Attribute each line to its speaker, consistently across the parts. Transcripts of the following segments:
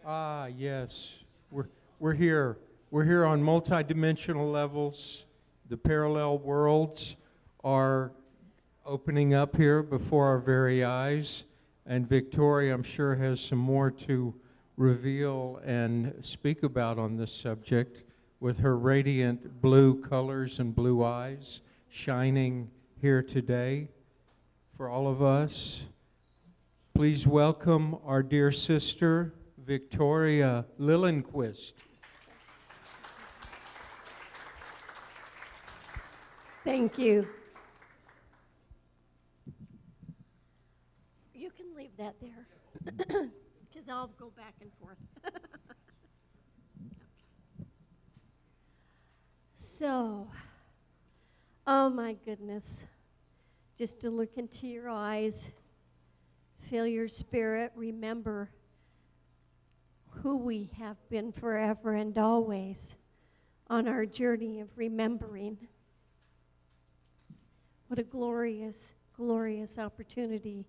Speaker 1: Ah, yes. We're here. We're here on multidimensional levels. The parallel worlds are opening up here before our very eyes. And Victoria, I'm sure, has some more to reveal and speak about on this subject with her radiant blue colors and blue eyes shining here today for all of us. Please welcome our dear sister, Victoria Liljenquist.
Speaker 2: Thank you. You can leave that there, because I'll go back and forth. So, oh my goodness, just to look into your eyes, feel your spirit, remember who we have been forever and always on our journey of remembering. What a glorious, glorious opportunity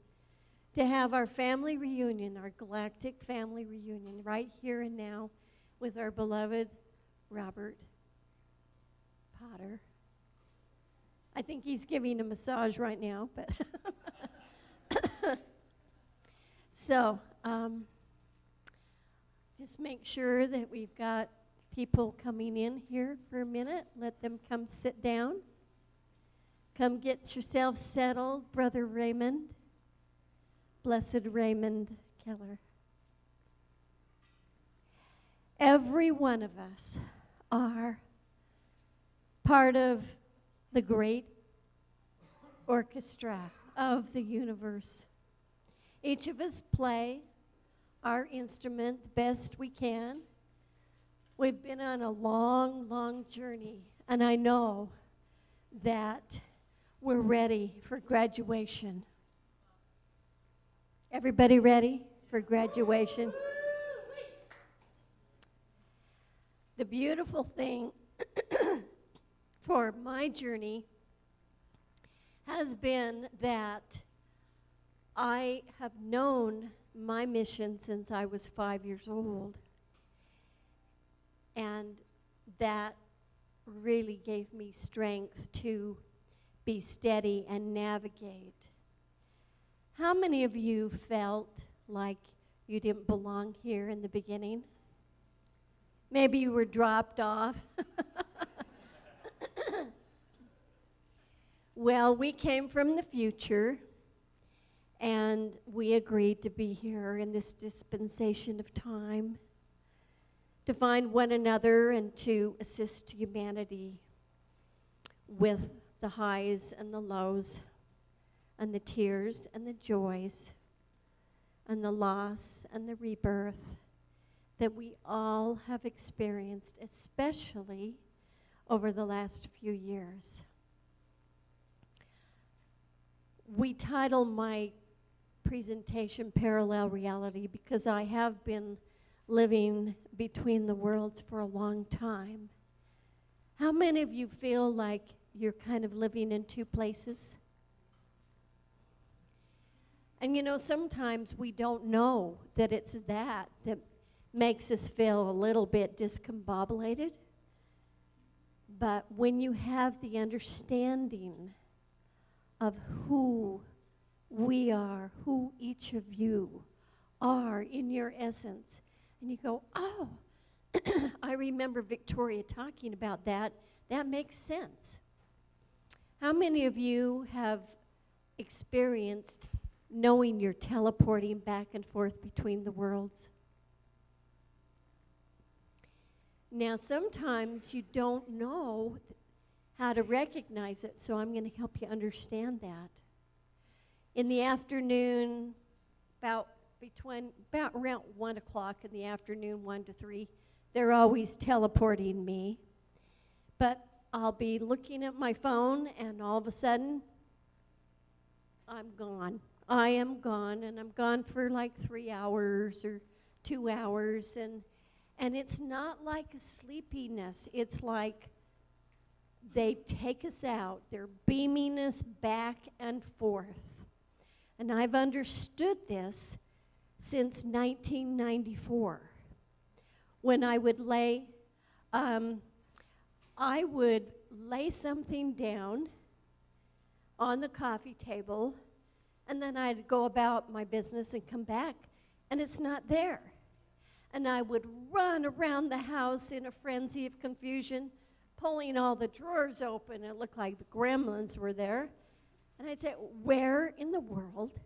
Speaker 2: to have our family reunion, our galactic family reunion, right here and now with our beloved Robert Potter. I think he's giving a massage right now, but so just make sure that we've got people coming in here for a minute. Let them come sit down. Come get yourself settled, Brother Raymond, Blessed Raymond Keller. Every one of us are part of the great orchestra of the universe. Each of us play our instrument the best we can. We've been on a long, long journey, and I know that we're ready for graduation. Everybody ready for graduation? The beautiful thing for my journey has been that I have known my mission since I was 5 years old, and that really gave me strength to be steady and navigate. How many of you felt like you didn't belong here in the beginning? Maybe you were dropped off. Well, we came from the future, and we agreed to be here in this dispensation of time to find one another and to assist humanity with the highs and the lows and the tears and the joys and the loss and the rebirth that we all have experienced, especially over the last few years. We title my presentation Parallel Reality because I have been living between the worlds for a long time. How many of you feel like you're kind of living in two places? And you know, sometimes we don't know that it's that makes us feel a little bit discombobulated. But when you have the understanding of who we are, who each of you are in your essence, and you go, oh, I remember Victoria talking about that. That makes sense. How many of you have experienced knowing you're teleporting back and forth between the worlds? Now, sometimes you don't know how to recognize it, so I'm going to help you understand that. In the afternoon, about around 1 o'clock in the afternoon, 1 to 3, they're always teleporting me. But I'll be looking at my phone, and all of a sudden, I'm gone. I am gone, and I'm gone for like 3 hours or 2 hours, and it's not like a sleepiness. It's like they take us out. They're beaming us back and forth. And I've understood this since 1994. when I would I would lay something down on the coffee table, and then I'd go about my business and come back, and it's not there. And I would run around the house in a frenzy of confusion, pulling all the drawers open. It looked like the gremlins were there. And I'd say, where in the world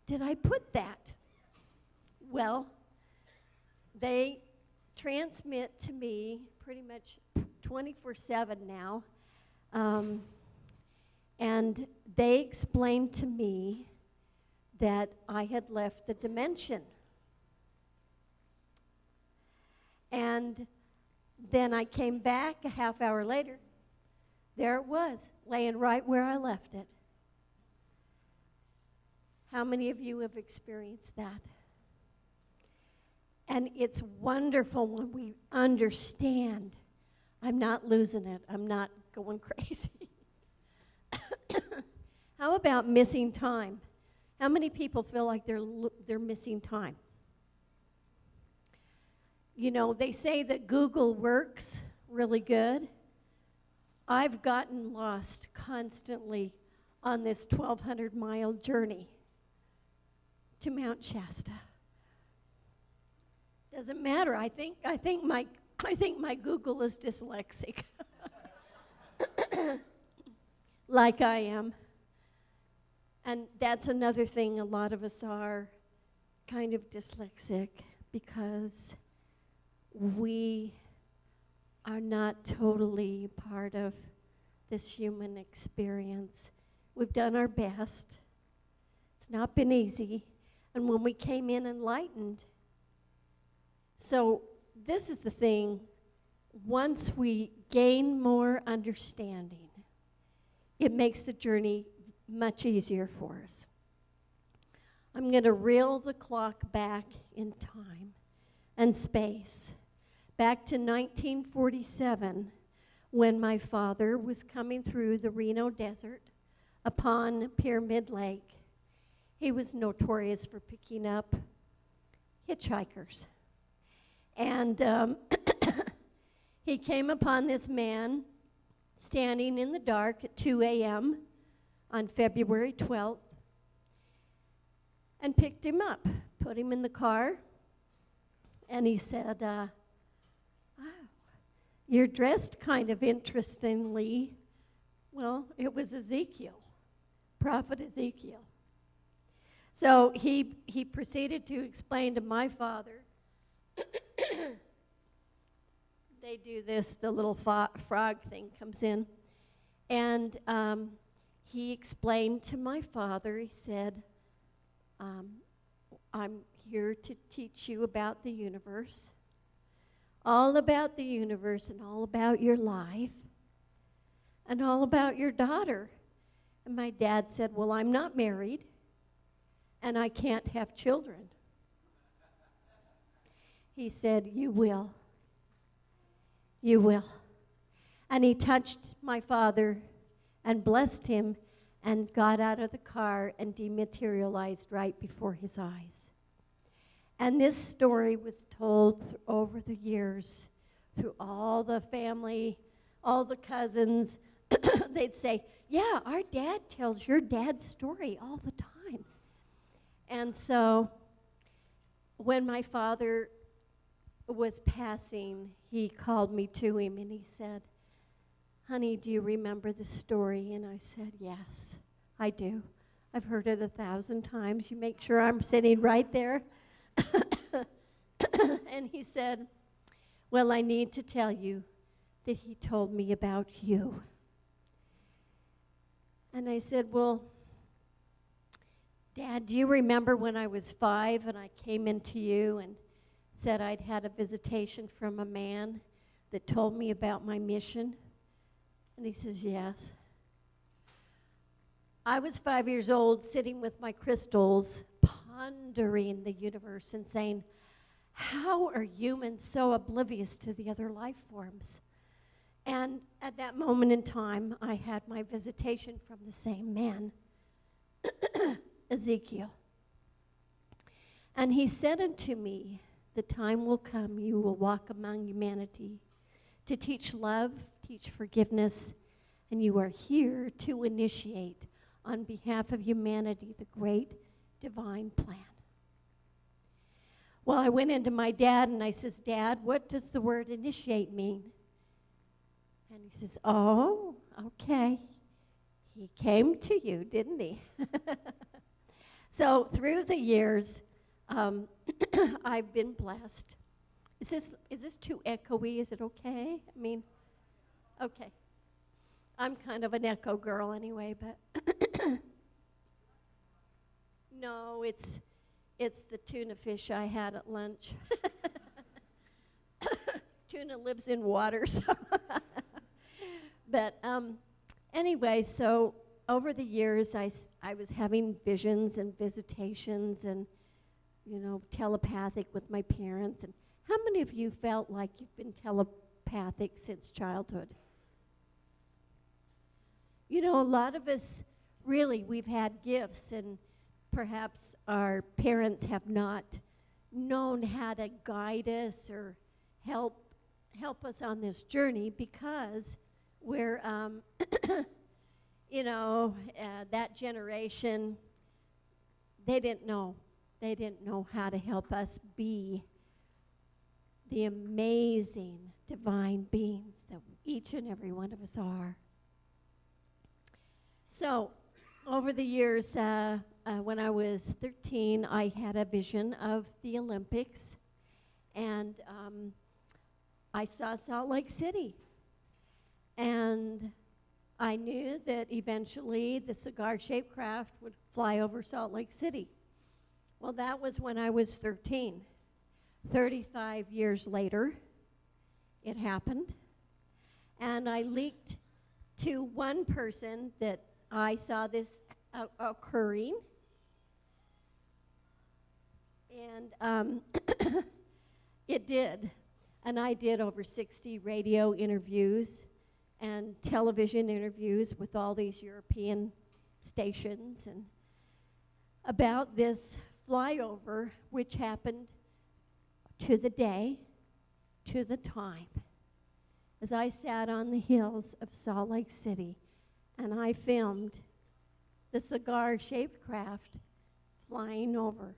Speaker 2: did I put that? Well, they transmit to me pretty much 24/7 now. And they explained to me that I had left the dimension. And then I came back a half hour later. There it was, laying right where I left it. How many of you have experienced that? And it's wonderful when we understand. I'm not losing it. I'm not going crazy. How about missing time? How many people feel like they're missing time? You know, they say that Google works really good. I've gotten lost constantly on this 1,200-mile journey to Mount Shasta. Doesn't matter. I think my Google is dyslexic, like I am. And that's another thing. A lot of us are kind of dyslexic because we are not totally part of this human experience. We've done our best. It's not been easy. And when we came in enlightened, so this is the thing, once we gain more understanding, it makes the journey much easier for us. I'm going to reel the clock back in time and space, back to 1947, when my father was coming through the Reno Desert upon Pyramid Lake. He was notorious for picking up hitchhikers. And he came upon this man standing in the dark at 2 a.m. on February 12th and picked him up, put him in the car, and he said, "Oh, you're dressed kind of interestingly." Well, it was Ezekiel, Prophet Ezekiel. So he proceeded to explain to my father. They do this, the little frog thing comes in. And he explained to my father, he said, I'm here to teach you about the universe, all about the universe and all about your life and all about your daughter. And my dad said, well, I'm not married and I can't have children. He said, you will. You will. And he touched my father and blessed him and got out of the car and dematerialized right before his eyes. And this story was told over the years through all the family, all the cousins. They'd say, yeah, our dad tells your dad's story all the time. And so when my father was passing, he called me to him and he said, honey, do you remember the story? And I said, yes, I do. I've heard it 1,000 times. You make sure I'm sitting right there. And he said, well, I need to tell you that he told me about you. And I said, well, Dad, do you remember when I was 5 and I came into you and said I'd had a visitation from a man that told me about my mission? And he says, yes. I was 5 years old, sitting with my crystals, pondering the universe and saying, how are humans so oblivious to the other life forms? And at that moment in time, I had my visitation from the same man, Ezekiel. And he said unto me, the time will come you will walk among humanity to teach love, teach forgiveness, and you are here to initiate on behalf of humanity the great divine plan. Well, I went into my dad and I says, Dad, what does the word initiate mean? And he says, oh, okay. He came to you, didn't he? So through the years, I've been blessed. Is this too echoey? Is it okay? I mean, okay. I'm kind of an echo girl anyway, but no, it's the tuna fish I had at lunch. Tuna lives in water, so but anyway, so over the years, I was having visions and visitations and, telepathic with my parents. And how many of you felt like you've been telepathic since childhood? A lot of us, really, we've had gifts, and perhaps our parents have not known how to guide us or help us on this journey because we're, that generation, they didn't know. They didn't know how to help us be the amazing divine beings that each and every one of us are. So, over the years, when I was 13, I had a vision of the Olympics, and I saw Salt Lake City. And I knew that eventually the cigar-shaped craft would fly over Salt Lake City. Well, that was when I was 13. 35 years later, it happened. And I leaked to one person that I saw this occurring. And it did. And I did over 60 radio interviews and television interviews with all these European stations and about this flyover, which happened to the day, to the time, as I sat on the hills of Salt Lake City and I filmed the cigar-shaped craft flying over.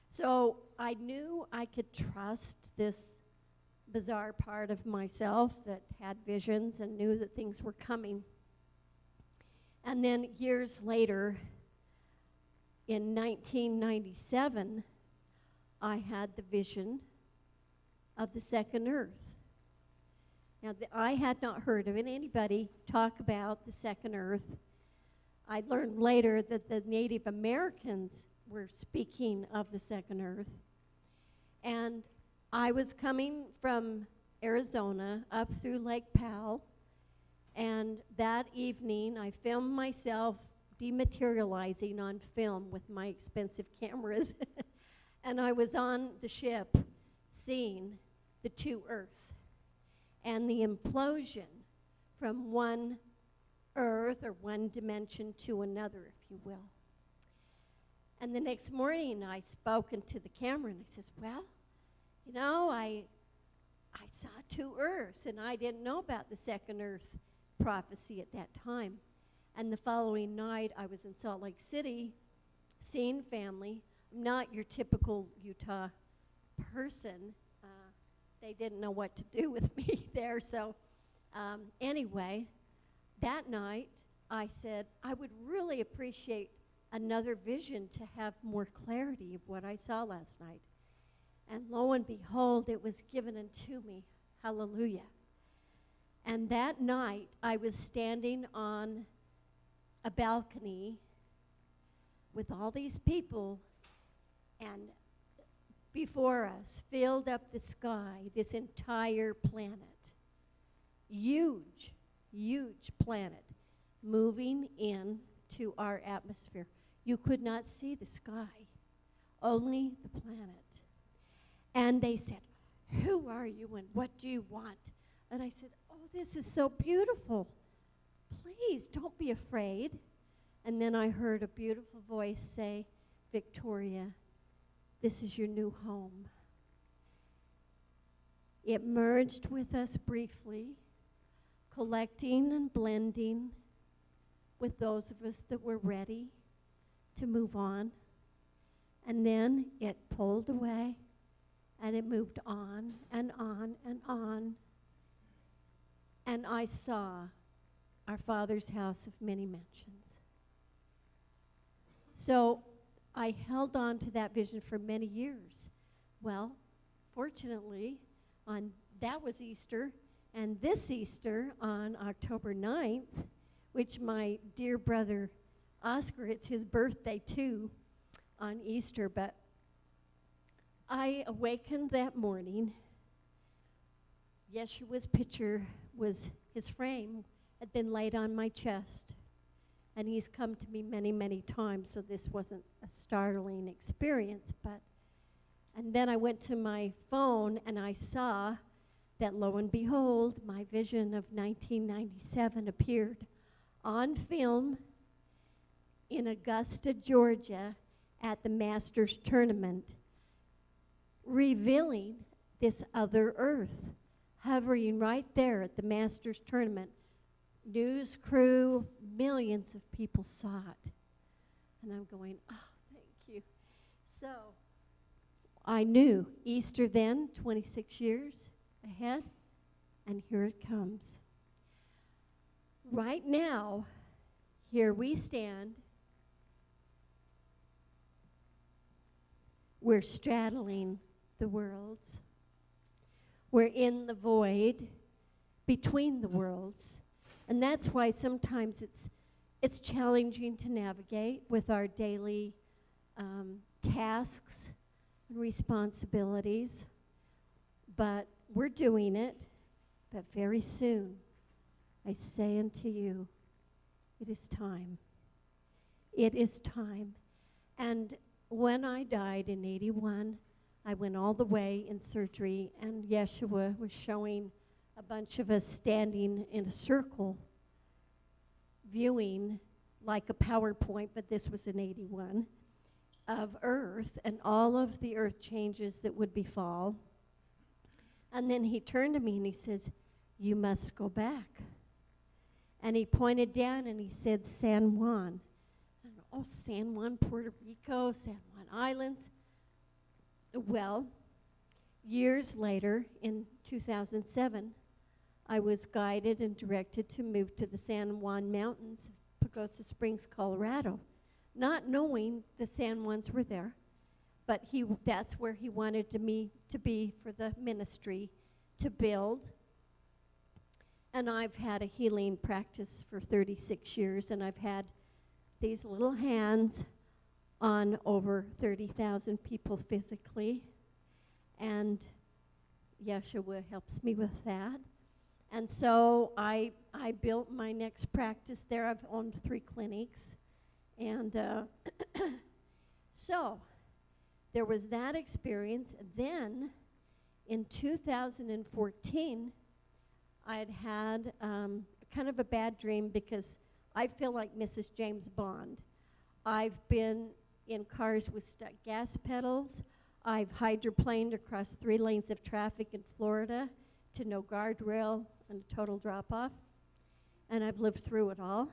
Speaker 2: So I knew I could trust this bizarre part of myself that had visions and knew that things were coming. And then years later, in 1997, I had the vision of the second Earth. Now, I had not heard of anybody talk about the second Earth. I learned later that the Native Americans were speaking of the second Earth. And I was coming from Arizona up through Lake Powell, and that evening I filmed myself dematerializing on film with my expensive cameras. And I was on the ship seeing the two Earths and the implosion from one Earth or one dimension to another, if you will. And the next morning I spoke into the camera and I says, well, I saw two Earths, and I didn't know about the second Earth prophecy at that time. And the following night, I was in Salt Lake City, seeing family. I'm not your typical Utah person. They didn't know what to do with me there. So anyway, that night, I said, I would really appreciate another vision to have more clarity of what I saw last night. And lo and behold, it was given unto me. Hallelujah. And that night, I was standing on a balcony with all these people, and before us filled up the sky, this entire planet. Huge, huge planet moving into our atmosphere. You could not see the sky, only the planet. And they said, who are you and what do you want? And I said, oh, this is so beautiful. Please don't be afraid. And then I heard a beautiful voice say, Victoria, this is your new home. It merged with us briefly, collecting and blending with those of us that were ready to move on. And then it pulled away, and it moved on and on and on. And I saw our Father's house of many mansions. So I held on to that vision for many years. Well, fortunately, that was Easter, and this Easter on October 9th, which my dear brother Oscar, it's his birthday too on Easter, but I awakened that morning. Yeshua's picture was, his frame had been laid on my chest, and he's come to me many, many times, so this wasn't a startling experience, and then I went to my phone and I saw that, lo and behold, my vision of 1997 appeared on film in Augusta, Georgia, at the Masters tournament, revealing this other earth, hovering right there at the Masters tournament. News crew, millions of people saw it. And I'm going, oh, thank you. So I knew Easter then, 26 years ahead, and here it comes. Right now, here we stand. We're straddling the worlds. We're in the void between the worlds. And that's why sometimes it's challenging to navigate with our daily tasks and responsibilities. But we're doing it. But very soon, I say unto you, it is time. It is time. And when I died in 81, I went all the way in surgery, and Yeshua was showing a bunch of us standing in a circle, viewing like a PowerPoint, but this was in 81, of Earth and all of the earth changes that would befall. And then he turned to me and he says, you must go back. And he pointed down and he said, San Juan. I go, oh, San Juan, Puerto Rico, San Juan Islands. Well, years later, in 2007, I was guided and directed to move to the San Juan Mountains of Pagosa Springs, Colorado, not knowing the San Juans were there, but that's where he wanted me to be for the ministry, to build. And I've had a healing practice for 36 years, and I've had these little hands on over 30,000 people physically, and Yeshua helps me with that. And so I built my next practice there. I've owned 3 clinics. And so there was that experience. Then in 2014, I had kind of a bad dream because I feel like Mrs. James Bond. I've been in cars with stuck gas pedals. I've hydroplaned across 3 lanes of traffic in Florida to no guardrail and a total drop-off. And I've lived through it all.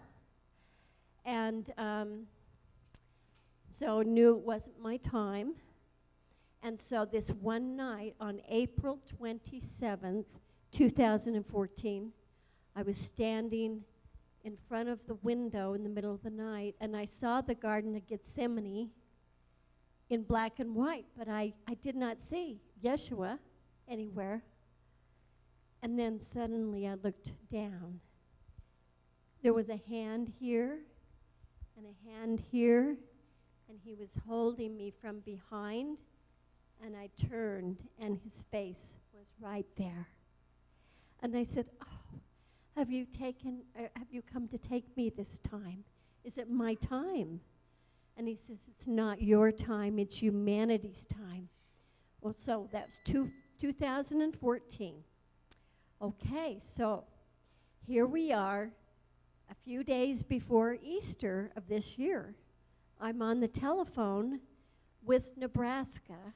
Speaker 2: And so knew it wasn't my time. And so this one night on April 27th, 2014, I was standing in front of the window in the middle of the night, and I saw the Garden of Gethsemane in black and white, but I did not see Yeshua anywhere. And then suddenly I looked down. There was a hand here and a hand here, and he was holding me from behind, and I turned, and his face was right there. And I said, oh, have you come to take me this time? Is it my time? And he says, it's not your time, it's humanity's time. Well, so that's 2014. Okay, so here we are, a few days before Easter of this year. I'm on the telephone with Nebraska,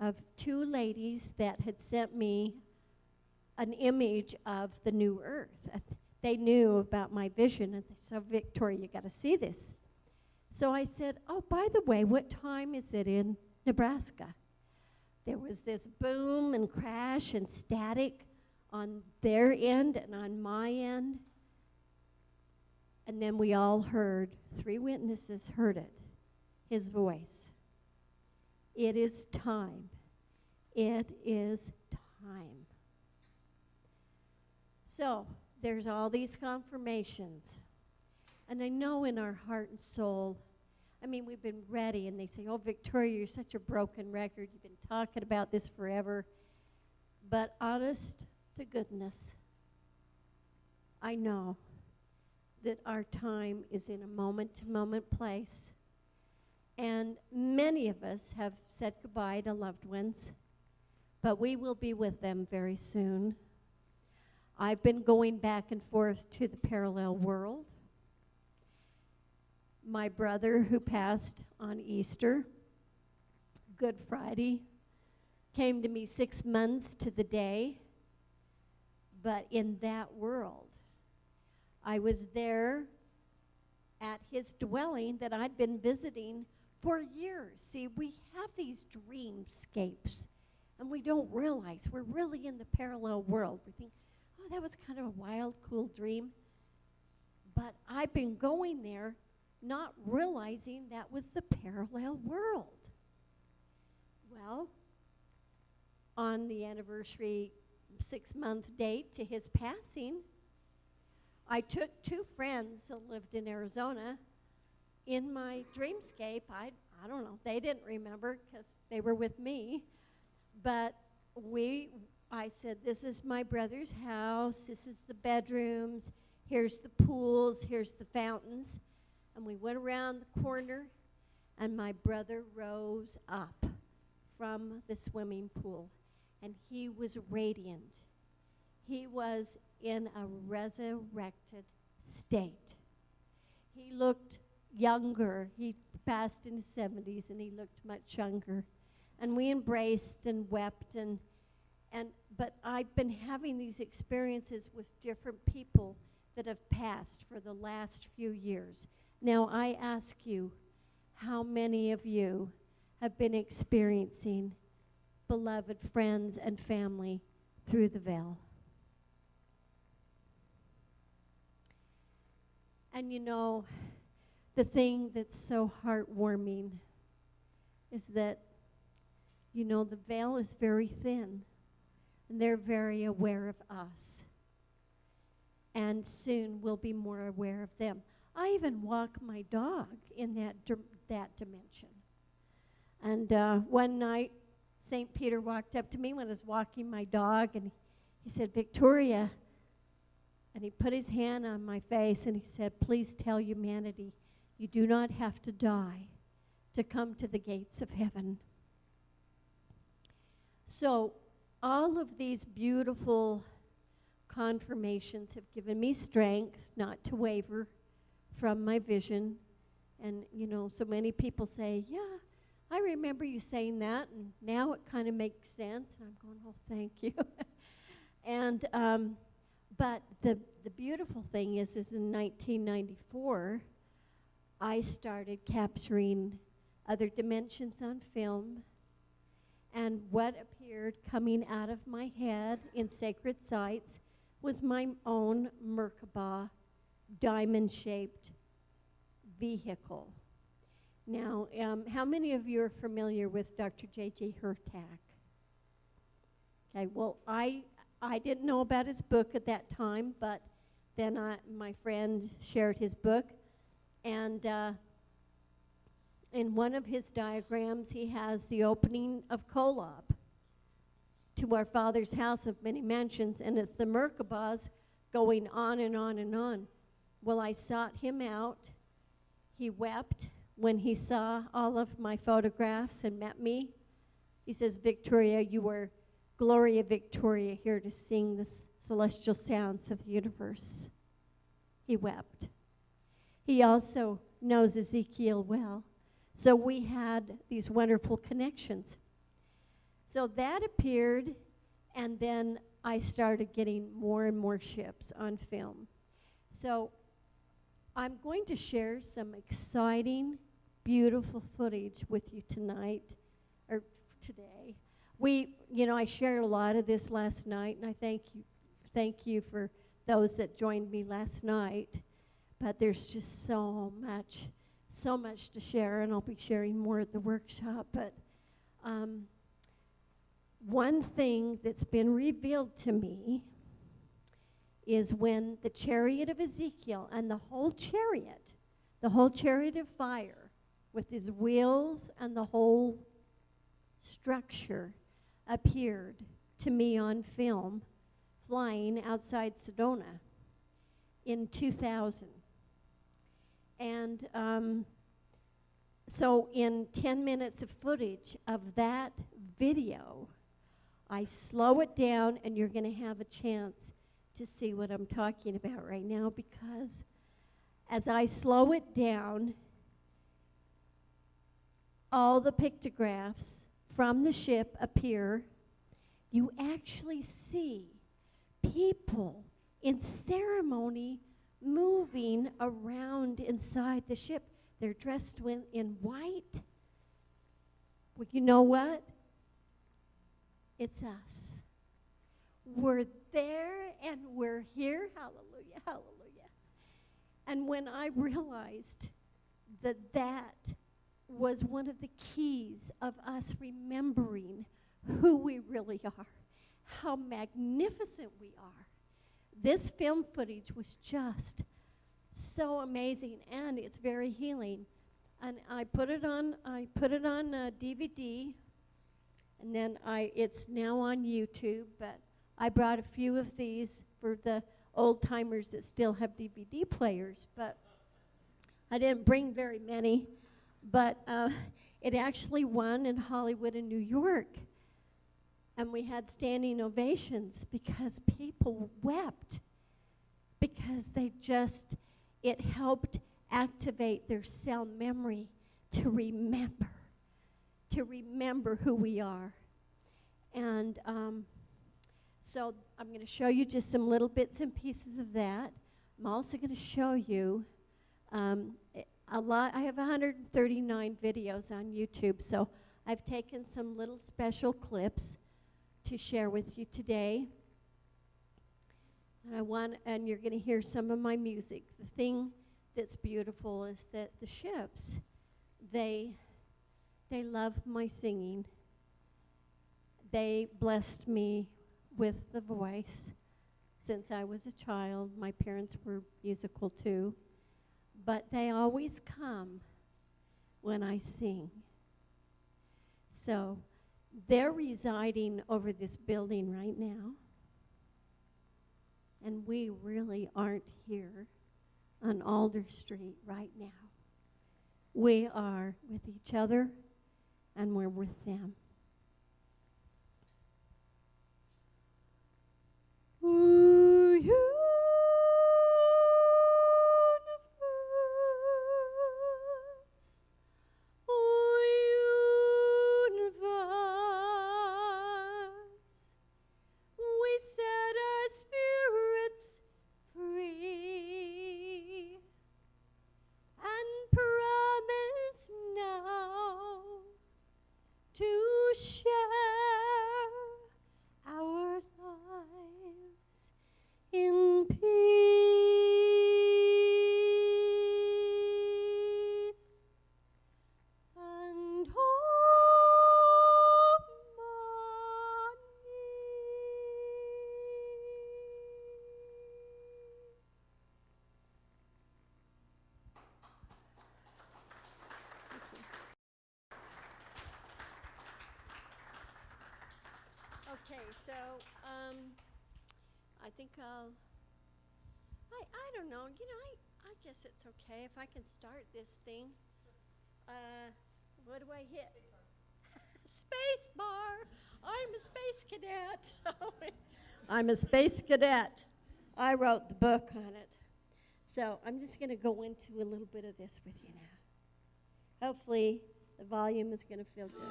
Speaker 2: of two ladies that had sent me an image of the new earth. They knew about my vision, and they said, Victoria, you got to see this. So I said, oh, by the way, what time is it in Nebraska? There was this boom and crash and static on their end and on my end. And then we all heard, 3 witnesses heard it, his voice. It is time. It is time. So there's all these confirmations. And I know in our heart and soul, I mean, we've been ready, and they say, oh, Victoria, you're such a broken record. You've been talking about this forever. But honest to goodness, I know that our time is in a moment-to-moment place. And many of us have said goodbye to loved ones, but we will be with them very soon. I've been going back and forth to the parallel world. My brother, who passed on Easter, Good Friday, came to me 6 months to the day. But in that world, I was there at his dwelling that I'd been visiting for years. See, we have these dreamscapes, and we don't realize we're really in the parallel world. We think, oh, that was kind of a wild, cool dream. But I've been going there not realizing that was the parallel world. Well, on the anniversary 6-month date to his passing, I took 2 friends that lived in Arizona in my dreamscape. I don't know, they didn't remember because they were with me. But I said, this is my brother's house, this is the bedrooms, here's the pools, here's the fountains. And we went around the corner, and my brother rose up from the swimming pool, and he was radiant. He was in a resurrected state. He looked younger. He passed in his 70s, and he looked much younger. And we embraced and wept, but I've been having these experiences with different people that have passed for the last few years. Now, I ask you, how many of you have been experiencing beloved friends and family through the veil? And you know, the thing that's so heartwarming is that, you know, the veil is very thin, and they're very aware of us. And soon we'll be more aware of them. I even walk my dog in that dimension. And one night, St. Peter walked up to me when I was walking my dog, and he said, Victoria, and he put his hand on my face, and he said, please tell humanity, you do not have to die to come to the gates of heaven. So all of these beautiful confirmations have given me strength not to waver from my vision. And, you know, so many people say, yeah, I remember you saying that, and now it kind of makes sense. And I'm going, oh, thank you. And, but the beautiful thing is in 1994, I started capturing other dimensions on film. And what appeared coming out of my head in sacred sites was my own Merkabah diamond-shaped vehicle. Now, how many of you are familiar with Dr. J.J. Hurtak? Okay, well, I didn't know about his book at that time, but then my friend shared his book, and in one of his diagrams, he has the opening of Kolob to our Father's house of many mansions, and it's the Merkabahs going on and on and on. Well, I sought him out. He wept when he saw all of my photographs and met me. He says, Victoria, you are Gloria Victoria here to sing the celestial sounds of the universe. He wept. He also knows Ezekiel well. So we had these wonderful connections. So that appeared, and then I started getting more and more ships on film. So I'm going to share some exciting, beautiful footage with you tonight, or today. I shared a lot of this last night, and I thank you for those that joined me last night. But there's just so much to share, and I'll be sharing more at the workshop. But one thing that's been revealed to me is when the chariot of Ezekiel and the whole chariot of fire with his wheels and the whole structure appeared to me on film flying outside Sedona in 2000. And so in 10 minutes of footage of that video, I slow it down, and you're going to have a chance to see what I'm talking about right now, because as I slow it down, all the pictographs from the ship appear. You actually see people in ceremony moving around inside the ship. They're dressed in white. Well, you know what? It's us. We're there and we're here. Hallelujah, hallelujah. And when I realized that that was one of the keys of us remembering who we really are, how magnificent we are, this film footage was just so amazing, and it's very healing. And I put it on DVD, and then it's now on YouTube. But I brought a few of these for the old timers that still have DVD players. But I didn't bring very many. But it actually won in Hollywood and New York. And we had standing ovations because people wept, because it helped activate their cell memory to remember who we are. And so I'm going to show you just some little bits and pieces of that. I'm also going to show you a lot. I have 139 videos on YouTube, so I've taken some little special clips to share with you today. And you're going to hear some of my music. The thing that's beautiful is that the ships, they love my singing. They blessed me with the voice since I was a child. My parents were musical too. But they always come when I sing. So they're residing over this building right now. And we really aren't here on Alder Street right now. We are with each other, and we're with them. Ooh, universe, ooh, universe, we set our spirits free and promise now to share our lives in peace and harmony. Okay, so I think I don't know, I guess it's okay if I can start this thing. What do I hit? Space bar. I'm a space cadet. I'm a space cadet. I wrote the book on it. So I'm just going to go into a little bit of this with you now. Hopefully the volume is going to feel good.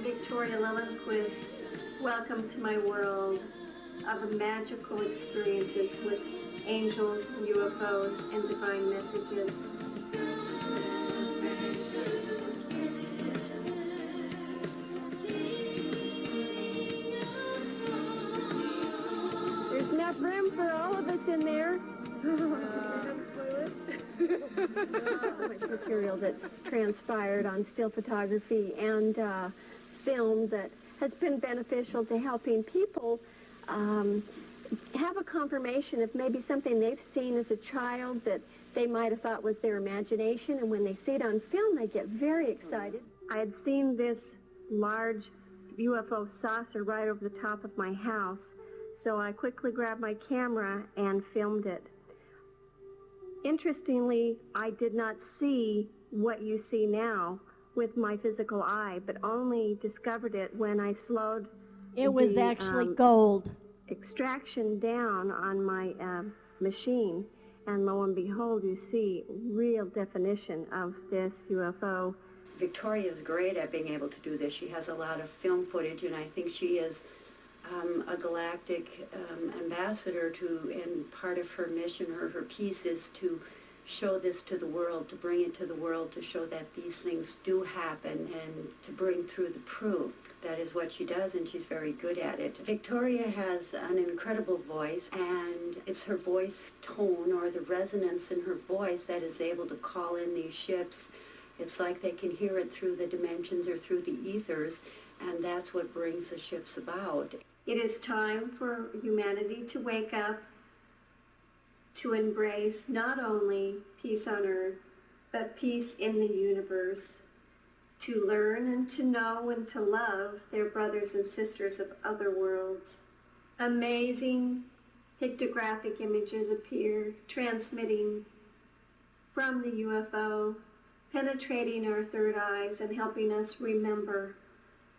Speaker 3: Victoria Liljenquist. Welcome to my world of magical experiences with angels, UFOs, and divine messages. There's enough room for all of us in there. Much material that's transpired on still photography and film that has been beneficial to helping people have a confirmation of maybe something they've seen as a child that they might have thought was their imagination, and when they see it on film, they get very excited. I had seen this large UFO saucer right over the top of my house, so I quickly grabbed my camera and filmed it. Interestingly, I did not see what you see now with my physical eye, but only discovered it when I slowed
Speaker 2: It was actually gold.
Speaker 3: extraction down on my machine, and lo and behold, you see real definition of this UFO.
Speaker 4: Victoria's great at being able to do this. She has a lot of film footage, and I think she is a galactic ambassador to, and part of her mission or her piece is to show this to the world, to bring it to the world, to show that these things do happen and to bring through the proof. That is what she does, and she's very good at it. Victoria has an incredible voice, and it's her voice tone or the resonance in her voice that is able to call in these ships. It's like they can hear it through the dimensions or through the ethers, and that's what brings the ships about.
Speaker 3: It is time for humanity to wake up, to embrace not only peace on earth, but peace in the universe, to learn and to know and to love their brothers and sisters of other worlds. Amazing pictographic images appear, transmitting from the UFO, penetrating our third eyes and helping us remember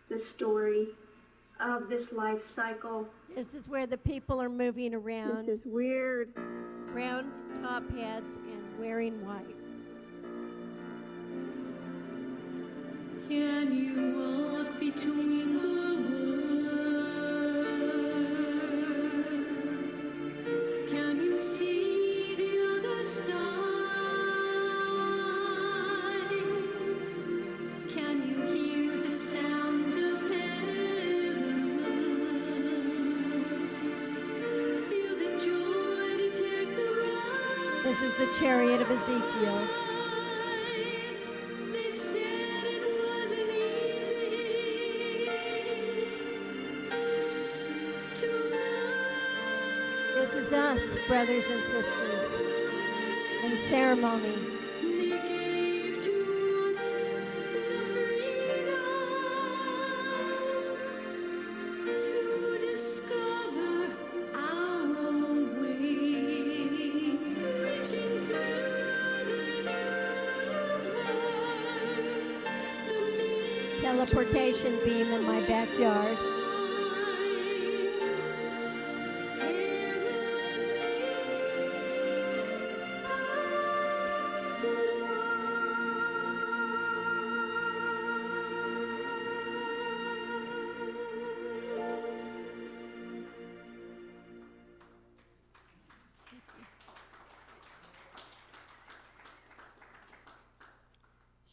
Speaker 3: the story of this life cycle.
Speaker 2: This is where the people are moving around.
Speaker 3: This is weird.
Speaker 2: Brown top hats and wearing white.
Speaker 5: Can you walk between the words? Can you see the other side? Can you hear the sound of heaven? Feel the joy to take the ride?
Speaker 2: This is the chariot of Ezekiel.
Speaker 5: They said it wasn't easy to love.
Speaker 2: This is us, brothers and sisters, in ceremony.
Speaker 5: They gave to us the freedom to discover our own way, reaching through the universe, the
Speaker 2: Teleportation beam in my backyard.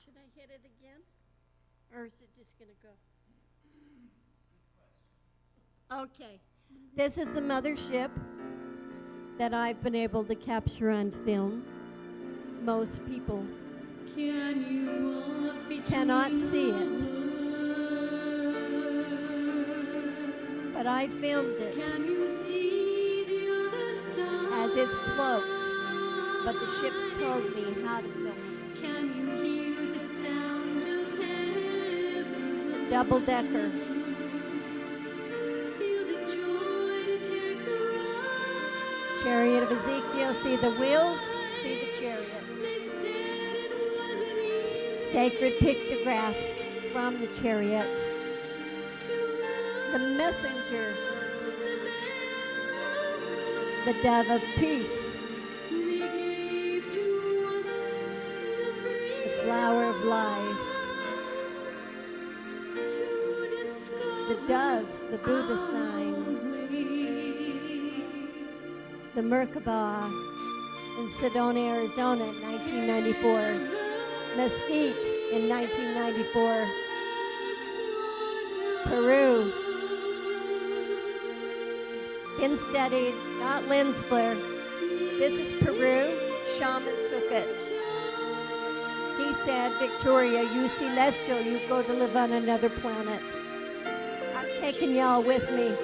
Speaker 2: Should I hit it again? Or is it just going to go? Okay. This is the mothership that I've been able to capture on film. Most people
Speaker 5: Can you walk between
Speaker 2: cannot see
Speaker 5: the
Speaker 2: it, but I filmed it
Speaker 5: Can you see the other side?
Speaker 2: as it's cloaked. But the ships told me how to film it.
Speaker 5: Can you hear the sound of heaven?
Speaker 2: Double-decker.
Speaker 5: Feel the joy to take the ride?
Speaker 2: Chariot of Ezekiel. See the wheels? See the chariot.
Speaker 5: They said it wasn't easy
Speaker 2: Sacred pictographs from the chariot.
Speaker 5: to love
Speaker 2: The messenger.
Speaker 5: the
Speaker 2: The dove of peace.
Speaker 5: They gave to us the
Speaker 2: The
Speaker 5: freedom
Speaker 2: flower of life.
Speaker 5: to
Speaker 2: the dove, the Buddha sign, the Merkabah in Sedona, Arizona in 1994, mesquite in 1994, Peru, been studied, not lens flare. This is Peru, shaman took it. He said, Victoria, you celestial, you go to live on another planet. I'm taking y'all with me.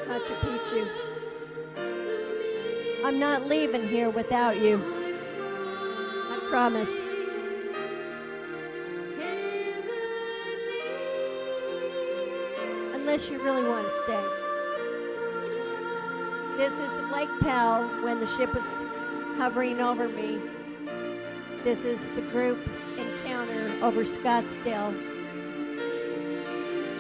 Speaker 2: Machu Picchu. I'm not leaving here without you. I promise. Unless you really want to stay. This is Lake Powell when the ship was hovering over me. This is the group encounter over Scottsdale,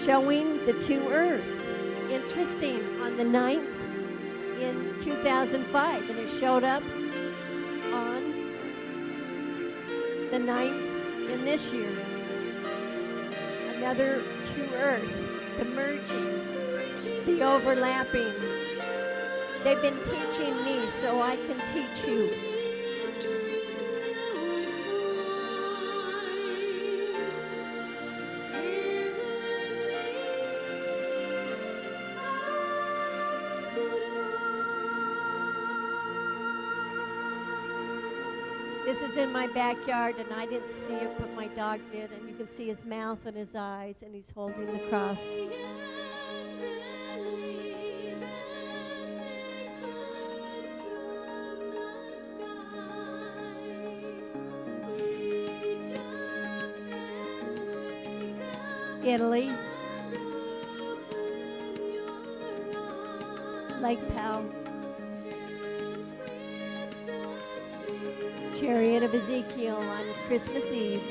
Speaker 2: showing the two Earths. Interesting, on the 9th in 2005, and it showed up on the 9th in this year. Another two Earth, the merging, the overlapping. They've been teaching me so I can teach you. This is in my backyard, and I didn't see it, but my dog did, and you can see his mouth and his eyes, and he's holding the cross. Italy, Lake Powell, Chariot of Ezekiel on Christmas Eve.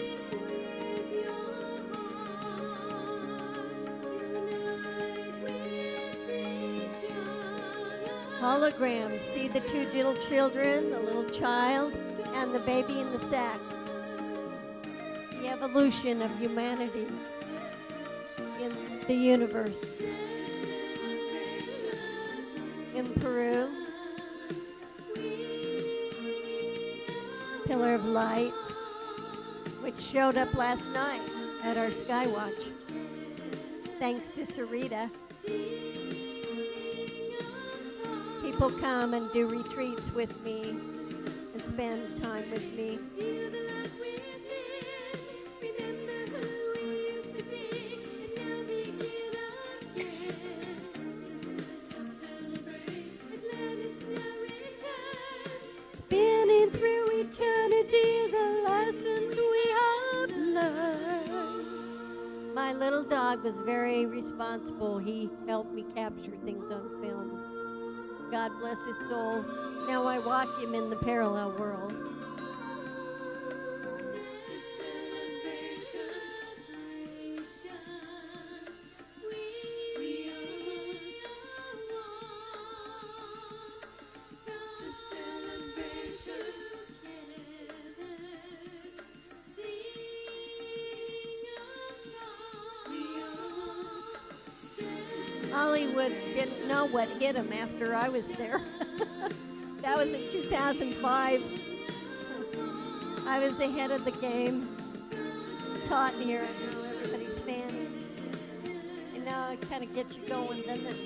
Speaker 2: Holograms, see the two little children, the little child, and the baby in the sack. The evolution of humanity in the universe. In Peru, Pillar of Light, which showed up last night at our Skywatch. Thanks to Sarita. People come and do retreats with me and spend time with me. Spinning through eternity, the lessons we have learned. My little dog was very responsible. He helped me capture things on film. God bless his soul. Now I walk him in the parallel world. Hollywood didn't know what hit him after I was there. That was in 2005. I was ahead of the game, taught here, everybody's fan. And now it kind of gets you going, doesn't it?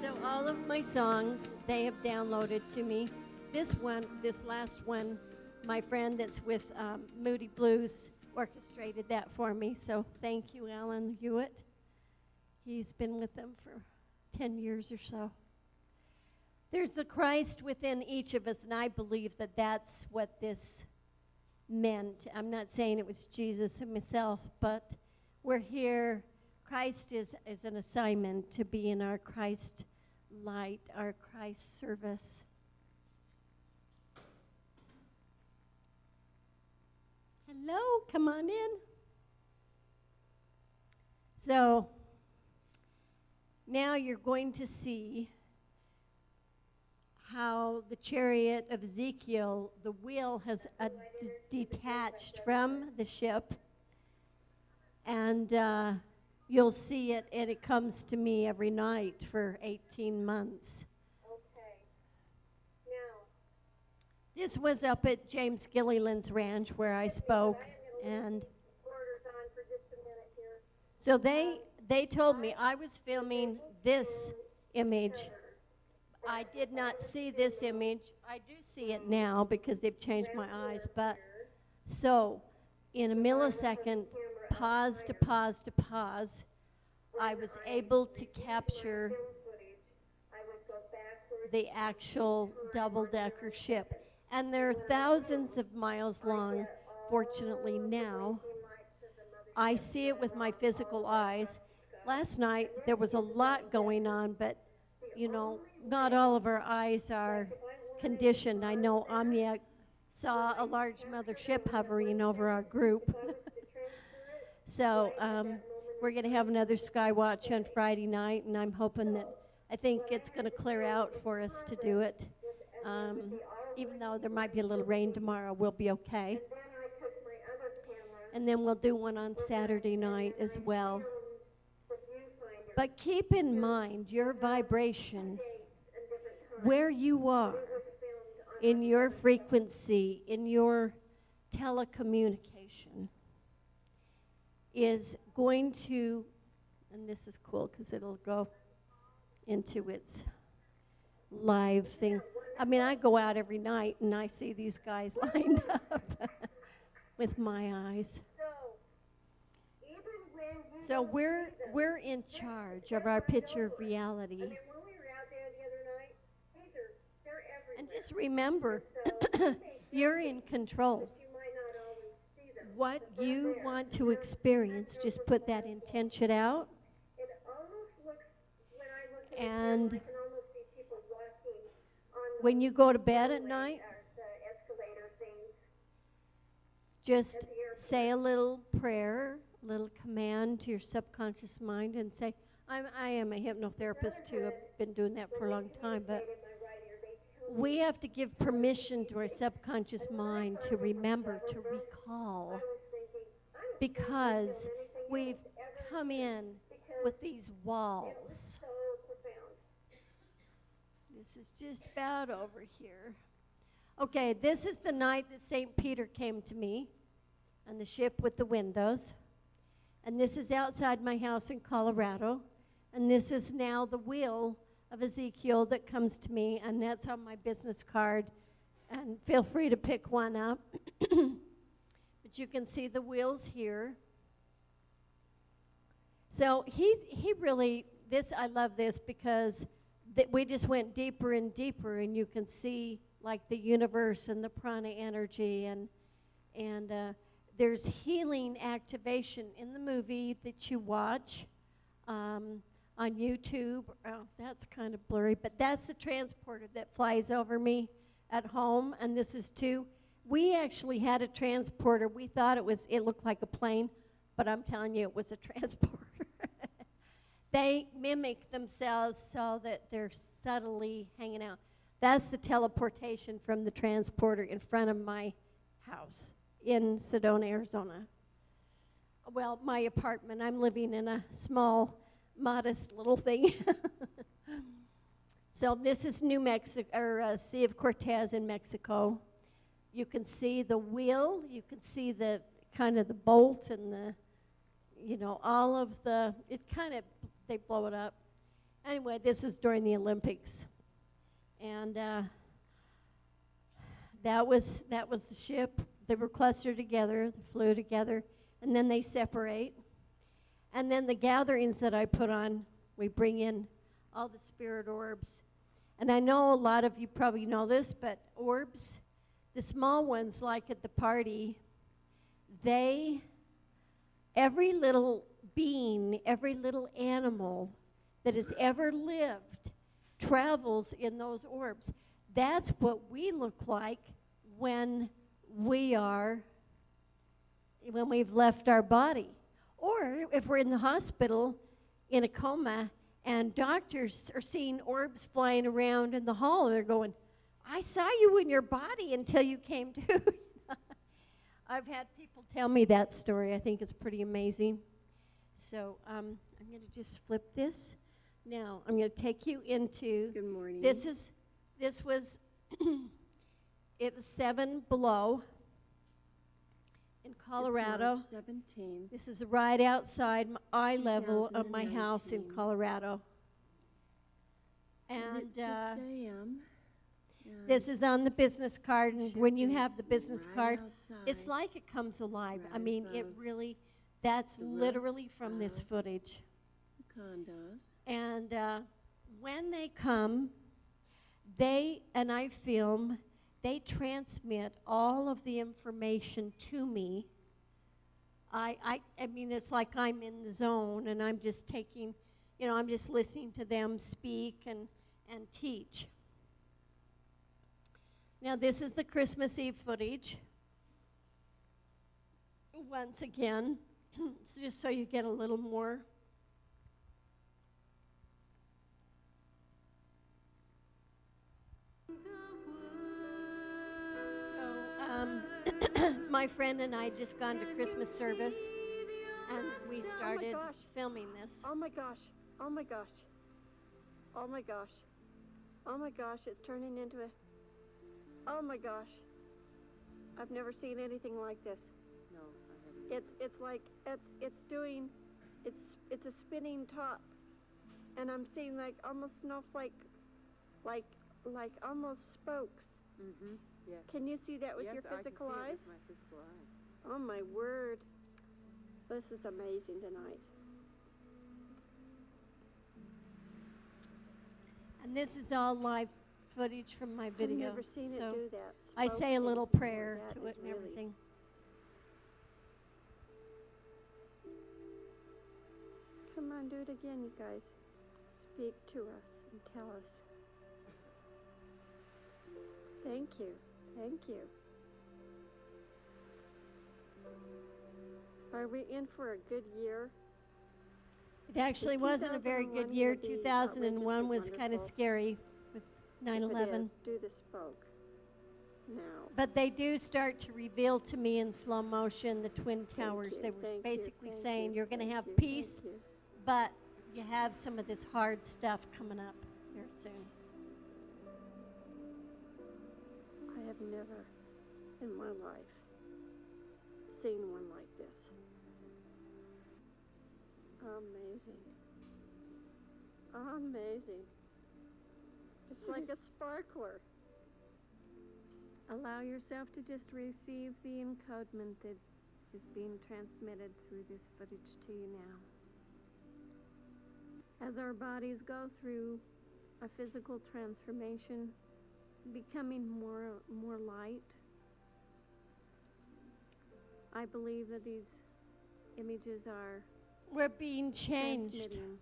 Speaker 2: So all of my songs, they have downloaded to me. This last one, my friend that's with Moody Blues orchestrated that for me, so thank you, Alan Hewitt. He's been with them for 10 years or so. There's the Christ within each of us, and I believe that that's what this meant. I'm not saying it was Jesus himself, but we're here. Christ is an assignment to be in our Christ light, our Christ service. Hello, come on in. So now you're going to see how the chariot of Ezekiel, the wheel has detached from the ship, and you'll see it, and it comes to me every night for 18 months.
Speaker 3: Okay. Now,
Speaker 2: This was up at James Gilliland's ranch where I spoke, and
Speaker 3: orders on for just a minute here.
Speaker 2: so they told me I was filming this image. I did not see this image. I do see it now because they've changed my eyes, but so in a millisecond, pause to pause to pause, I was able to capture
Speaker 3: Film footage, I would go backward.
Speaker 2: the actual double-decker ship. And they're thousands of miles long, fortunately now. I see it with my physical eyes. Last night, there was a lot going on, but, you know, not all of our eyes are conditioned. I know Amnia saw a large mothership hovering over our group. So we're going to have another sky watch on Friday night, and I'm hoping that, I think it's going to clear out for us to do it. Even though there might be a little rain tomorrow, we'll be okay.
Speaker 3: Then I took my other camera
Speaker 2: And then we'll do one on Saturday night as well.
Speaker 3: filmed the viewfinder.
Speaker 2: But keep in mind your vibration,
Speaker 3: Dates and different times.
Speaker 2: where you are
Speaker 3: It was filmed on
Speaker 2: in your frequency, in your telecommunication, is going to, and this is cool because it'll go into its live thing. I mean, I go out every night and I see these guys lined up with my eyes.
Speaker 3: So, even when you
Speaker 2: So
Speaker 3: don't
Speaker 2: we're
Speaker 3: see them,
Speaker 2: we're in charge of our picture of
Speaker 3: I
Speaker 2: reality.
Speaker 3: mean, when we were out there the other night, they're everywhere.
Speaker 2: And just remember,
Speaker 3: So, you may
Speaker 2: you're
Speaker 3: think
Speaker 2: in control.
Speaker 3: that you might not always see them.
Speaker 2: What
Speaker 3: but they're
Speaker 2: you
Speaker 3: there.
Speaker 2: want to experience, just put that intention out.
Speaker 3: It almost looks, when I look at
Speaker 2: And
Speaker 3: it, I can almost see people walking on
Speaker 2: when you
Speaker 3: those
Speaker 2: go to bed at
Speaker 3: escalator-
Speaker 2: night,
Speaker 3: the escalator things.
Speaker 2: just say a little prayer, a little command to your subconscious mind and say, I am a hypnotherapist too. I've been doing that for a long time, but
Speaker 3: In my right ear, they tell me
Speaker 2: we have to give permission to our subconscious mind to remember, to
Speaker 3: I
Speaker 2: recall,
Speaker 3: was thinking, I don't
Speaker 2: because
Speaker 3: think anything
Speaker 2: we've
Speaker 3: else ever
Speaker 2: come in
Speaker 3: because
Speaker 2: with these
Speaker 3: it
Speaker 2: walls.
Speaker 3: was so profound.
Speaker 2: This is just about over here. Okay, this is the night that St. Peter came to me on the ship with the windows. And this is outside my house in Colorado. And this is now the wheel of Ezekiel that comes to me, and that's on my business card. And feel free to pick one up. But you can see the wheels here. So he really, I love this because we just went deeper and deeper, and you can see like the universe and the prana energy, and there's healing activation in the movie that you watch on YouTube. Oh, that's kind of blurry, but that's the transporter that flies over me at home, and this is too. We actually had a transporter. We thought it looked like a plane, but I'm telling you, it was a transporter. They mimic themselves so that they're subtly hanging out. That's the teleportation from the transporter in front of my house in Sedona, Arizona. Well, my apartment. I'm living in a small, modest little thing. So this is New Mexico, or Sea of Cortez in Mexico. You can see the wheel. You can see the kind of the bolt and the, all of the, they blow it up. Anyway, this is during the Olympics. And that was the ship. They were clustered together, they flew together, and then they separate. And then the gatherings that I put on, we bring in all the spirit orbs. And I know a lot of you probably know this, but orbs, the small ones like at the party, every little being, every little animal that has ever lived travels in those orbs. That's what we look like when we've left our body. Or if we're in the hospital in a coma And doctors are seeing orbs flying around in the hall, and they're going, I saw you in your body until you came to. I've had people tell me that story. I think it's pretty amazing. So I'm going to just flip this. Now, I'm going to take you into,
Speaker 6: Good morning.
Speaker 2: this was, it was 7 below in Colorado.
Speaker 6: It's March 17th.
Speaker 2: This is right outside eye level of my house in
Speaker 6: 2019.
Speaker 2: Colorado.
Speaker 6: And
Speaker 2: And
Speaker 6: it's 6 a.m.
Speaker 2: this is on the business card, and
Speaker 6: ship
Speaker 2: when you have
Speaker 6: is
Speaker 2: the business
Speaker 6: right
Speaker 2: card,
Speaker 6: outside,
Speaker 2: it's like it comes alive. I
Speaker 6: right
Speaker 2: mean, it
Speaker 6: above
Speaker 2: really, that's
Speaker 6: the roof
Speaker 2: literally from this
Speaker 6: of
Speaker 2: footage.
Speaker 6: the condos.
Speaker 2: And when they come, and I film, they transmit all of the information to me. I mean, it's like I'm in the zone, and I'm just taking, I'm just listening to them speak and teach. Now, this is the Christmas Eve footage. Once again, it's just so you get a little more. So, my friend and I just gone to Christmas service, and we started
Speaker 7: gosh.
Speaker 2: filming this.
Speaker 7: Oh my gosh. Oh my gosh. Oh my gosh. Oh my gosh, it's turning into a. Oh my gosh. I've never seen anything like this.
Speaker 6: No, I haven't.
Speaker 7: It's like it's doing it's a spinning top. And I'm seeing like almost snowflake like almost spokes.
Speaker 6: Mm-hmm. Yes.
Speaker 7: Can you see that with
Speaker 6: yes,
Speaker 7: your physical
Speaker 6: I can see
Speaker 7: eyes?
Speaker 6: it with my physical eye.
Speaker 7: Oh my word. This is amazing tonight.
Speaker 2: And this is all live footage from my video.
Speaker 7: I've never seen
Speaker 2: so
Speaker 7: it do that.
Speaker 2: I
Speaker 7: spoke
Speaker 2: say a
Speaker 7: thing
Speaker 2: little
Speaker 7: before.
Speaker 2: prayer
Speaker 7: That
Speaker 2: to
Speaker 7: is
Speaker 2: it and
Speaker 7: really-
Speaker 2: everything.
Speaker 7: Come on, do it again, you guys. Speak to us and tell us. Thank you. Thank you. Are we in for a good year?
Speaker 2: It actually
Speaker 7: Is
Speaker 2: wasn't a very good
Speaker 7: 2001
Speaker 2: year.
Speaker 7: gonna be
Speaker 2: 2001 was
Speaker 7: outrageously
Speaker 2: kind of
Speaker 7: wonderful?
Speaker 2: scary with
Speaker 7: If it
Speaker 2: 9/11.
Speaker 7: is, do the spoke now.
Speaker 2: But they do start to reveal to me in slow motion the Twin Towers.
Speaker 7: you,
Speaker 2: They were
Speaker 7: thank you,
Speaker 2: basically
Speaker 7: thank
Speaker 2: saying
Speaker 7: you,
Speaker 2: you're going to
Speaker 7: thank
Speaker 2: have
Speaker 7: you,
Speaker 2: peace,
Speaker 7: thank you.
Speaker 2: but you have some of this hard stuff coming up here soon.
Speaker 7: I have never in my life seen one like this. Amazing. Amazing. It's like a sparkler. Allow yourself to just receive the encodement that is being transmitted through this footage to you now. As our bodies go through a physical transformation, becoming more light, I believe that these images are
Speaker 2: We're being changed.
Speaker 7: transmitting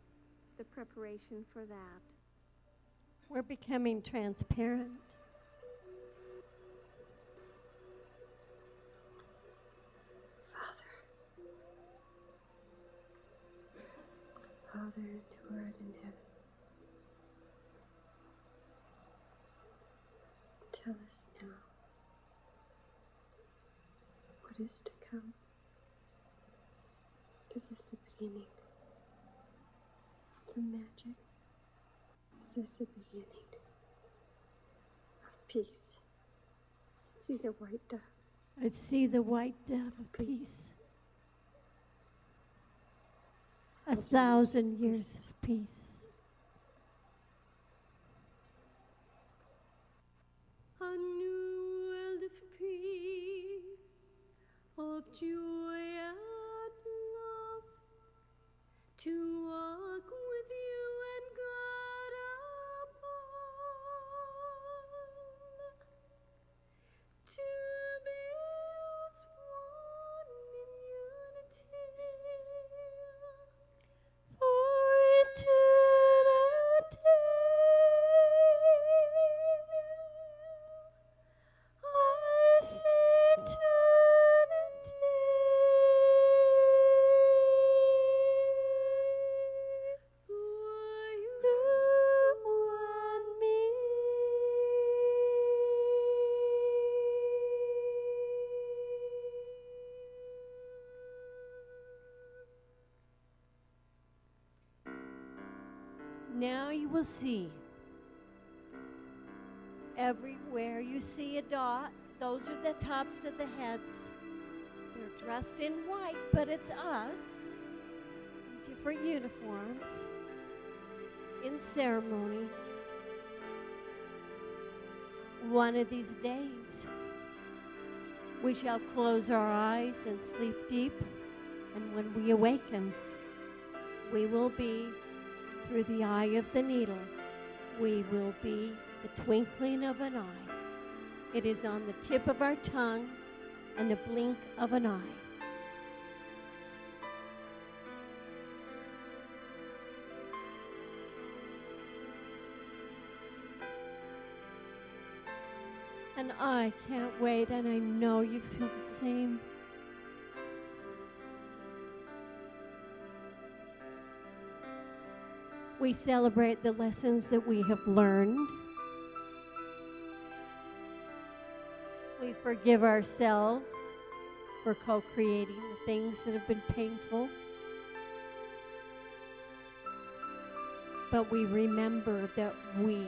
Speaker 7: the preparation for that.
Speaker 2: We're becoming transparent.
Speaker 6: Father, who art in heaven, tell us now what is to come. Is this the beginning of the magic? Is this the beginning of peace? See the white dove.
Speaker 2: I see the white dove of peace. 1,000 years of peace.
Speaker 5: A new world of peace, of joy and love, to walk with you and God above, to be as one in unity.
Speaker 2: For eternity, Now you will see. Everywhere you see a dot, those are the tops of the heads. They're dressed in white, but it's us in different uniforms in ceremony. One of these days, we shall close our eyes and sleep deep, and when we awaken, we will be through the eye of the needle. We will be the twinkling of an eye. It is on the tip of our tongue and the blink of an eye. And I can't wait, and I know you feel the same. We celebrate the lessons that we have learned. We forgive ourselves for co-creating the things that have been painful. But we remember that we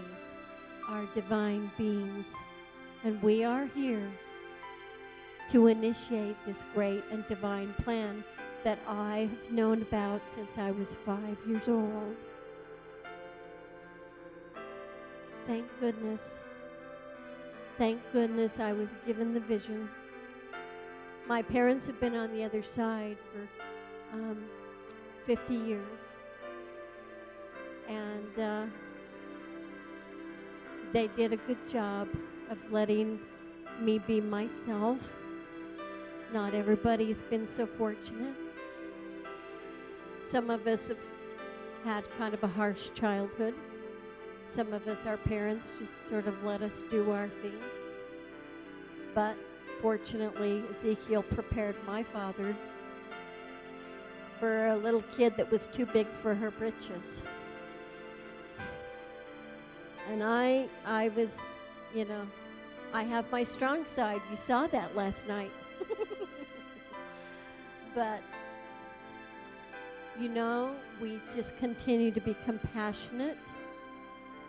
Speaker 2: are divine beings, and we are here to initiate this great and divine plan that I have known about since I was 5 years old. Thank goodness. Thank goodness I was given the vision. My parents have been on the other side for 50 years. And they did a good job of letting me be myself. Not everybody's been so fortunate. Some of us have had kind of a harsh childhood. Some of us, our parents just sort of let us do our thing. But fortunately, Ezekiel prepared my father for a little kid that was too big for her britches. And I was, you know, I have my strong side. You saw that last night. But, you know, we just continue to be compassionate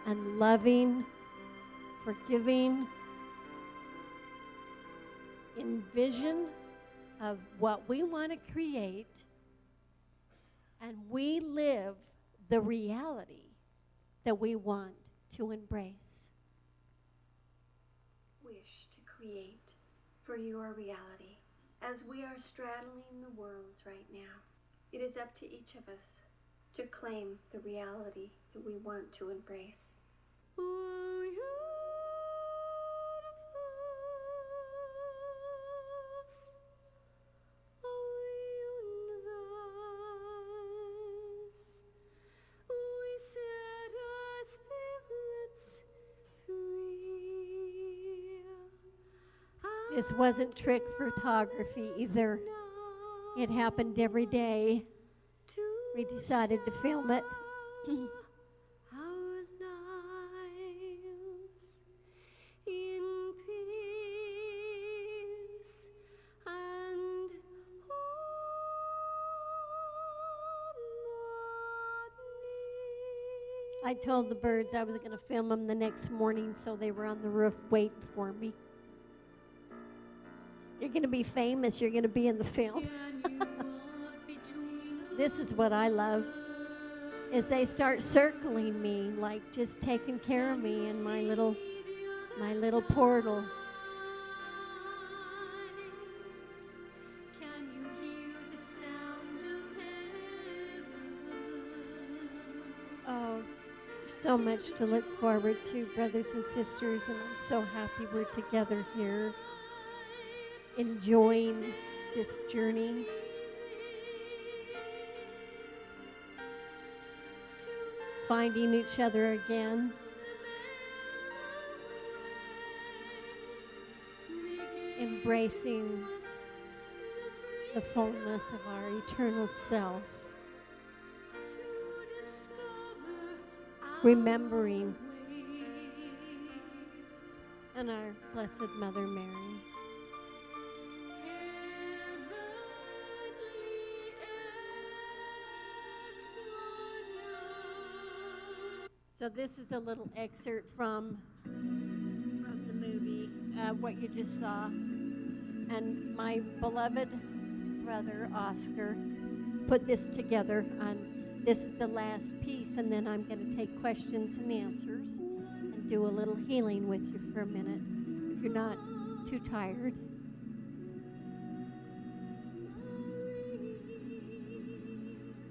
Speaker 2: and loving, forgiving, in vision of what we want to create, and we live the reality that we want to embrace.
Speaker 3: Wish to create for your reality as we are straddling the worlds right now. It is up to each of us to claim the reality that we want to embrace.
Speaker 2: This wasn't trick photography either. It happened every day. We decided to film it. I told the birds I was going to film them the next morning, so they were on the roof waiting for me. You're going to be famous. You're going to be in the film. This is what I love, is they start circling me, like just taking care of me in my little portal. Oh, so much to look forward to, brothers and sisters, and I'm so happy we're together here, enjoying this journey. Finding each other again. Embracing the fullness of our eternal self. Remembering and our Blessed Mother Mary. So this is a little excerpt from the movie, what you just saw. And my beloved brother, Oscar, put this together. And this is the last piece, and then I'm going to take questions and answers and do a little healing with you for a minute, if you're not too tired.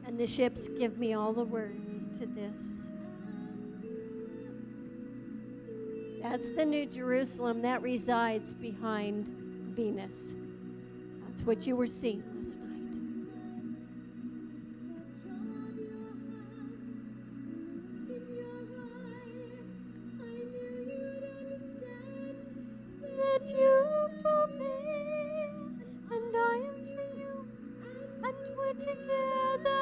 Speaker 2: And the ships give me all the words to this. That's the New Jerusalem that resides behind Venus. That's what you were seeing last night. That you for me, and I am for you, and we're together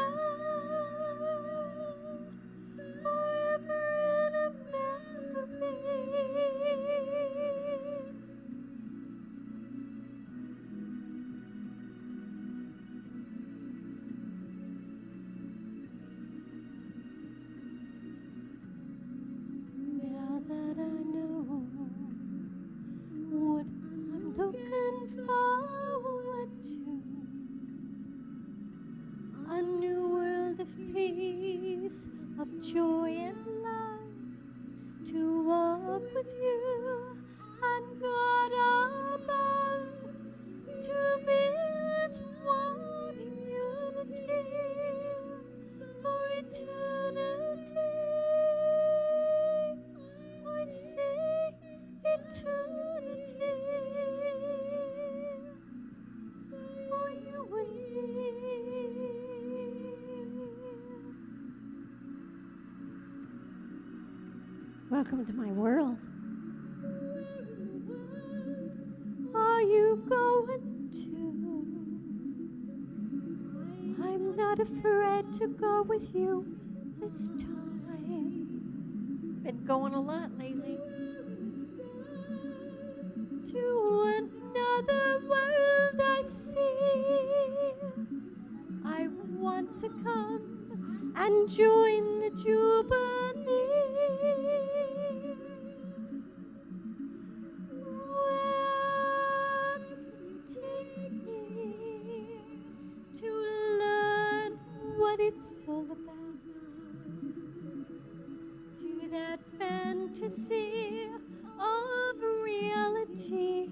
Speaker 2: forever in a memory. Now that I know what I'm looking forward to, a new world of peace, of joy and love, to walk with you and God above, to be as one in unity for eternity. I see eternity for you and me. Welcome to my world. Are you going to? I'm not afraid to go with you this time. Been going a lot lately. To another world I see. I want to come and join the Jubilee. Where take me to learn what it's all about. To that fantasy of reality,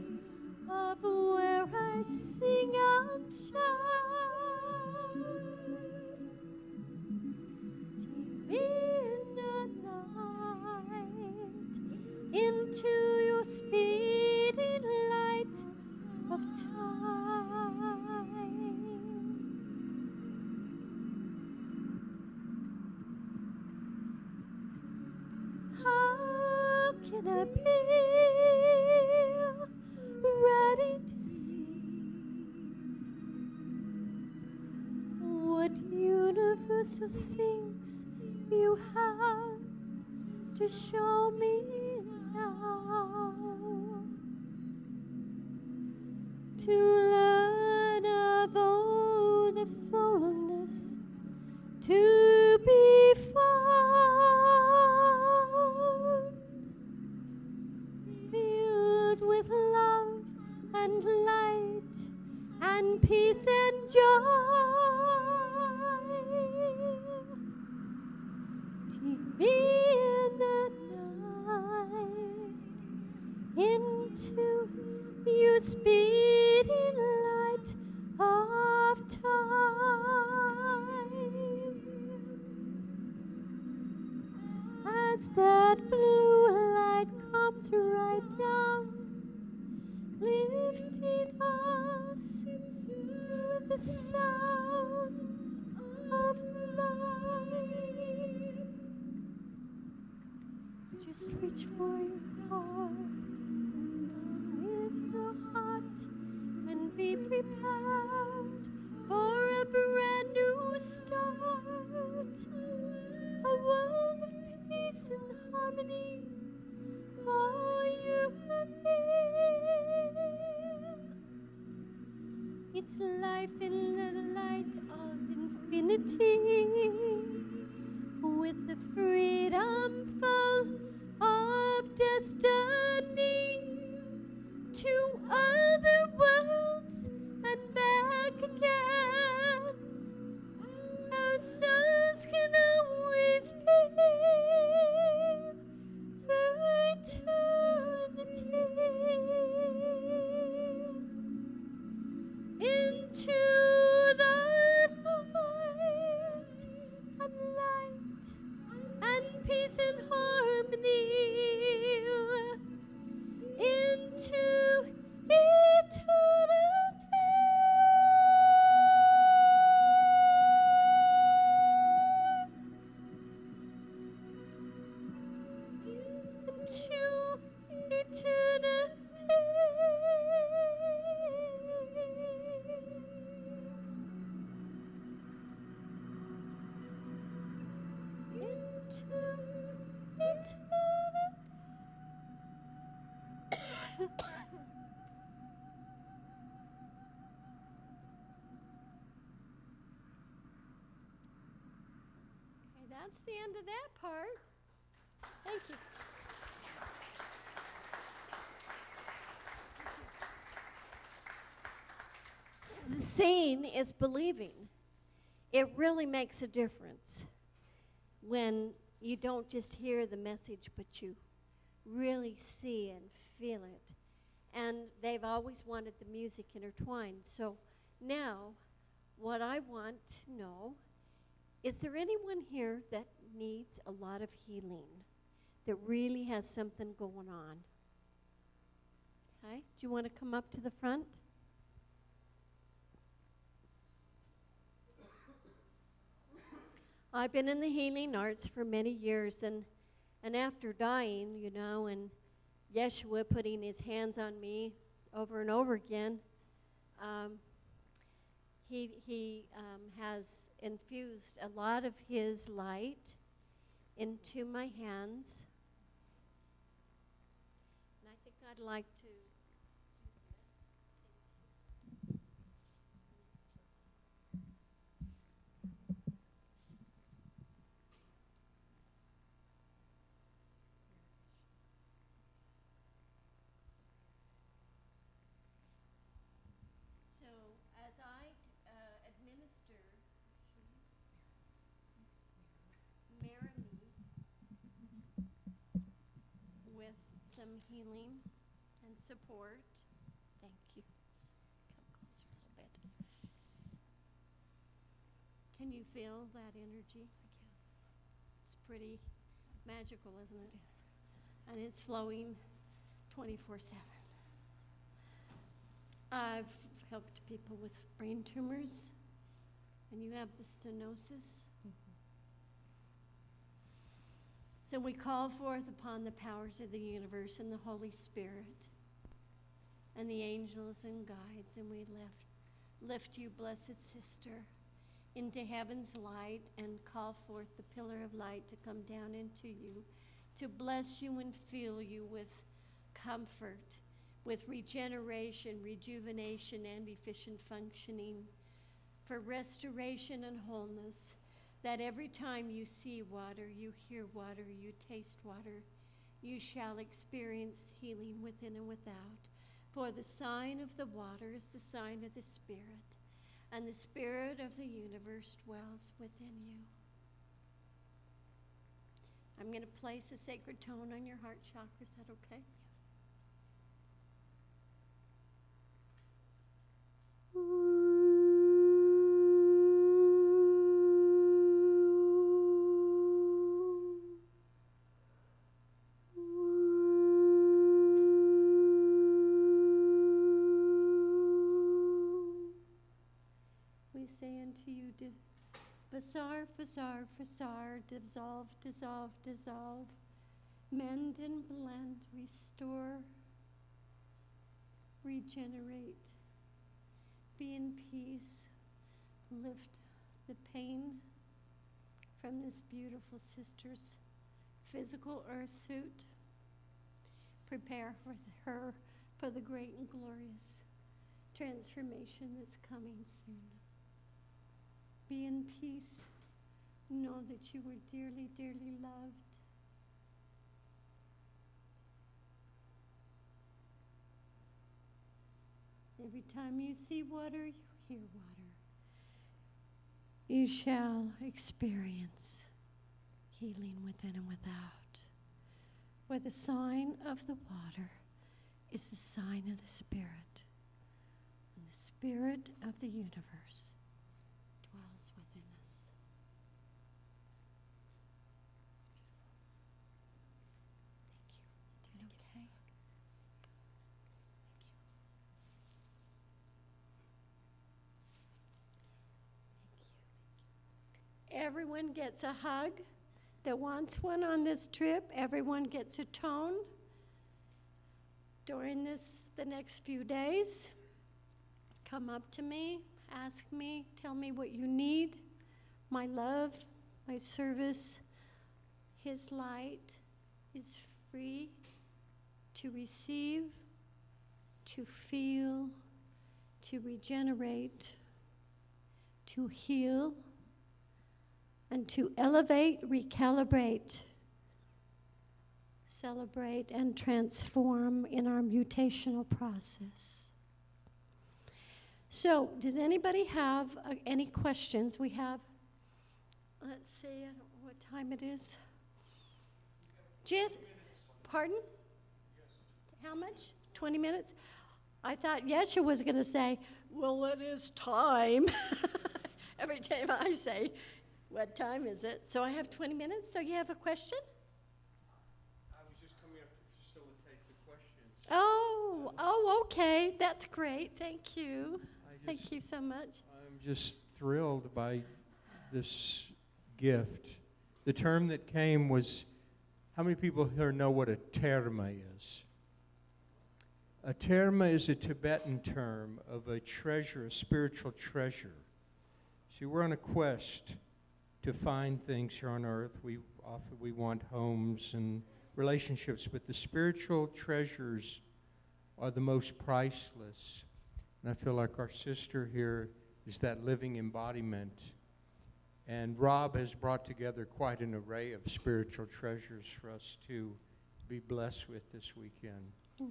Speaker 2: of where I sing and shout. Take me in the night into your speeding light of time. How can I be ready to see what universal things you have to show me now? To learn of all the fullness to be found, filled with love and light and peace and joy. Take me in the night into your speeding light of time. As that blue light comes right down, lifting us to the sound of light. Just reach for your heart with your heart and be prepared for a brand new start. A world of peace and harmony for you and me. It's life in the light of infinity, with the freedom full of destiny to other worlds and back again. Our souls can always be through eternity into the light and peace and harmony into That's the end of that part. Thank you. Seeing is believing. It really makes a difference when you don't just hear the message, but you really see and feel it. And they've always wanted the music intertwined. So now, what I want to know, is there anyone here that needs a lot of healing, that really has something going on? Okay, do you want to come up to the front? I've been in the healing arts for many years, and after dying, you know, and Yeshua putting his hands on me over and over again, he has infused a lot of his light into my hands. And I think I'd like to some healing and support. Thank you. Come closer a little bit. Can you feel that energy? I can. It's pretty magical, isn't it? Yes. And it's flowing 24/7. I've helped people with brain tumors, and you have the stenosis. So we call forth upon the powers of the universe and the Holy Spirit and the angels and guides, and we lift you, blessed sister, into heaven's light and call forth the pillar of light to come down into you, to bless you and fill you with comfort, with regeneration, rejuvenation, and efficient functioning, for restoration and wholeness, that every time you see water, you hear water, you taste water, you shall experience healing within and without. For the sign of the water is the sign of the Spirit, and the Spirit of the universe dwells within you. I'm going to place a sacred tone on your heart chakra. Is that okay? Yes. Say unto you, Fasar, Fasar, Fasar, dissolve, dissolve, dissolve, mend and blend, restore, regenerate, be in peace, lift the pain from this beautiful sister's physical earth suit, prepare for her for the great and glorious transformation that's coming soon. Be in peace, Know that you were dearly, dearly loved. Every time you see water, you hear water. You shall experience healing within and without. Where the sign of the water is the sign of the Spirit. And the Spirit of the universe dwells within us. Thank you. Doing okay? Everyone gets a hug that wants one on this trip. Everyone gets a tone during the next few days. Come up to me, ask me, tell me what you need. My love, my service, His light is free to receive, to feel, to regenerate, to heal, and to elevate, recalibrate, celebrate, and transform in our mutational process. So, does anybody have any questions? We have, let's see, I don't know what time it is. Just, pardon? How much? 20 minutes? I thought Yeshua was going to say, well, it is time. Every time I say, what time is it? So I have 20 minutes. So you have a question?
Speaker 1: I was just coming up to facilitate the questions.
Speaker 2: Oh, okay. That's great. Thank you. Thank you so much.
Speaker 1: I'm just thrilled by this gift. The term that came was, how many people here know what a terma is? A terma is a Tibetan term of a treasure, a spiritual treasure. See, we're on a quest to find things here on earth. We want homes and relationships, but the spiritual treasures are the most priceless. And I feel like our sister here is that living embodiment. And Rob has brought together quite an array of spiritual treasures for us to be blessed with this weekend.
Speaker 2: Yes.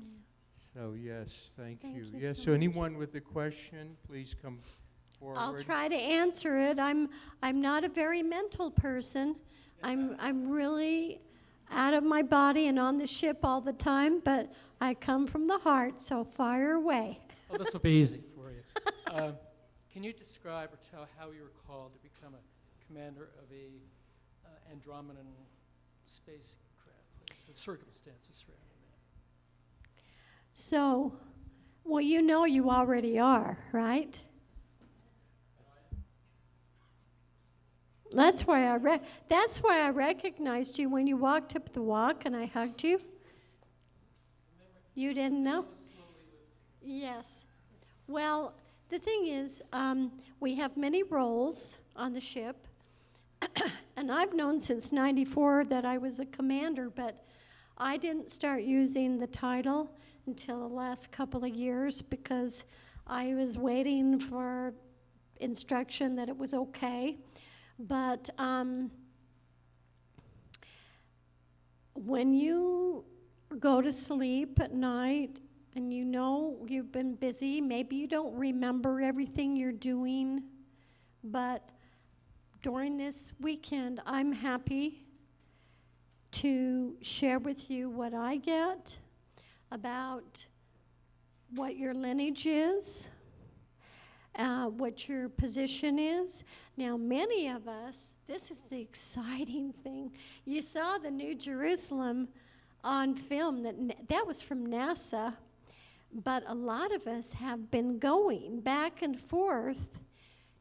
Speaker 1: So yes, thank you.
Speaker 2: Thank you
Speaker 1: Yes,
Speaker 2: so
Speaker 1: so
Speaker 2: much.
Speaker 1: anyone with a question, please come forward.
Speaker 2: I'll try to answer it. I'm not a very mental person. I'm really out of my body and on the ship all the time, but I come from the heart, so fire away.
Speaker 8: Well, this will be easy for you. Can you describe or tell how you were called to become a commander of a Andromedan spacecraft, please? The circumstances surrounding that.
Speaker 2: So, well, you know you already are, right? That's why I recognized you when you walked up the walk and I hugged you. You didn't know? Yes. Well, the thing is, we have many roles on the ship, and I've known since '94 that I was a commander, but I didn't start using the title until the last couple of years because I was waiting for instruction that it was okay. But when you go to sleep at night and you know you've been busy, maybe you don't remember everything you're doing, but during this weekend, I'm happy to share with you what I get about what your lineage is, what your position is. Now, many of us, this is the exciting thing. You saw the New Jerusalem on film, that was from NASA, but a lot of us have been going back and forth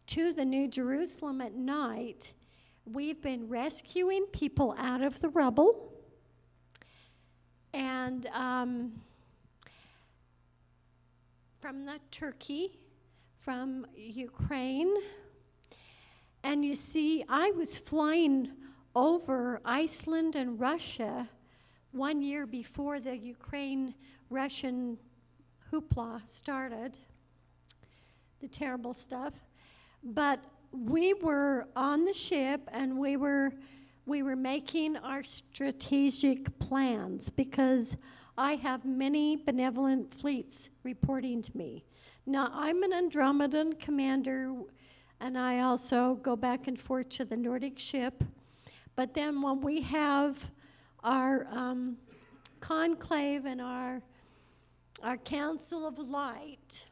Speaker 2: to the New Jerusalem at night. We've been rescuing people out of the rubble, and from Turkey, from Ukraine. And you see, I was flying over Iceland and Russia 1 year before the Ukraine-Russian hoopla started, the terrible stuff. But we were on the ship and we were making our strategic plans because I have many benevolent fleets reporting to me. Now, I'm an Andromedan commander, and I also go back and forth to the Nordic ship. But then when we have our conclave and our Council of Light,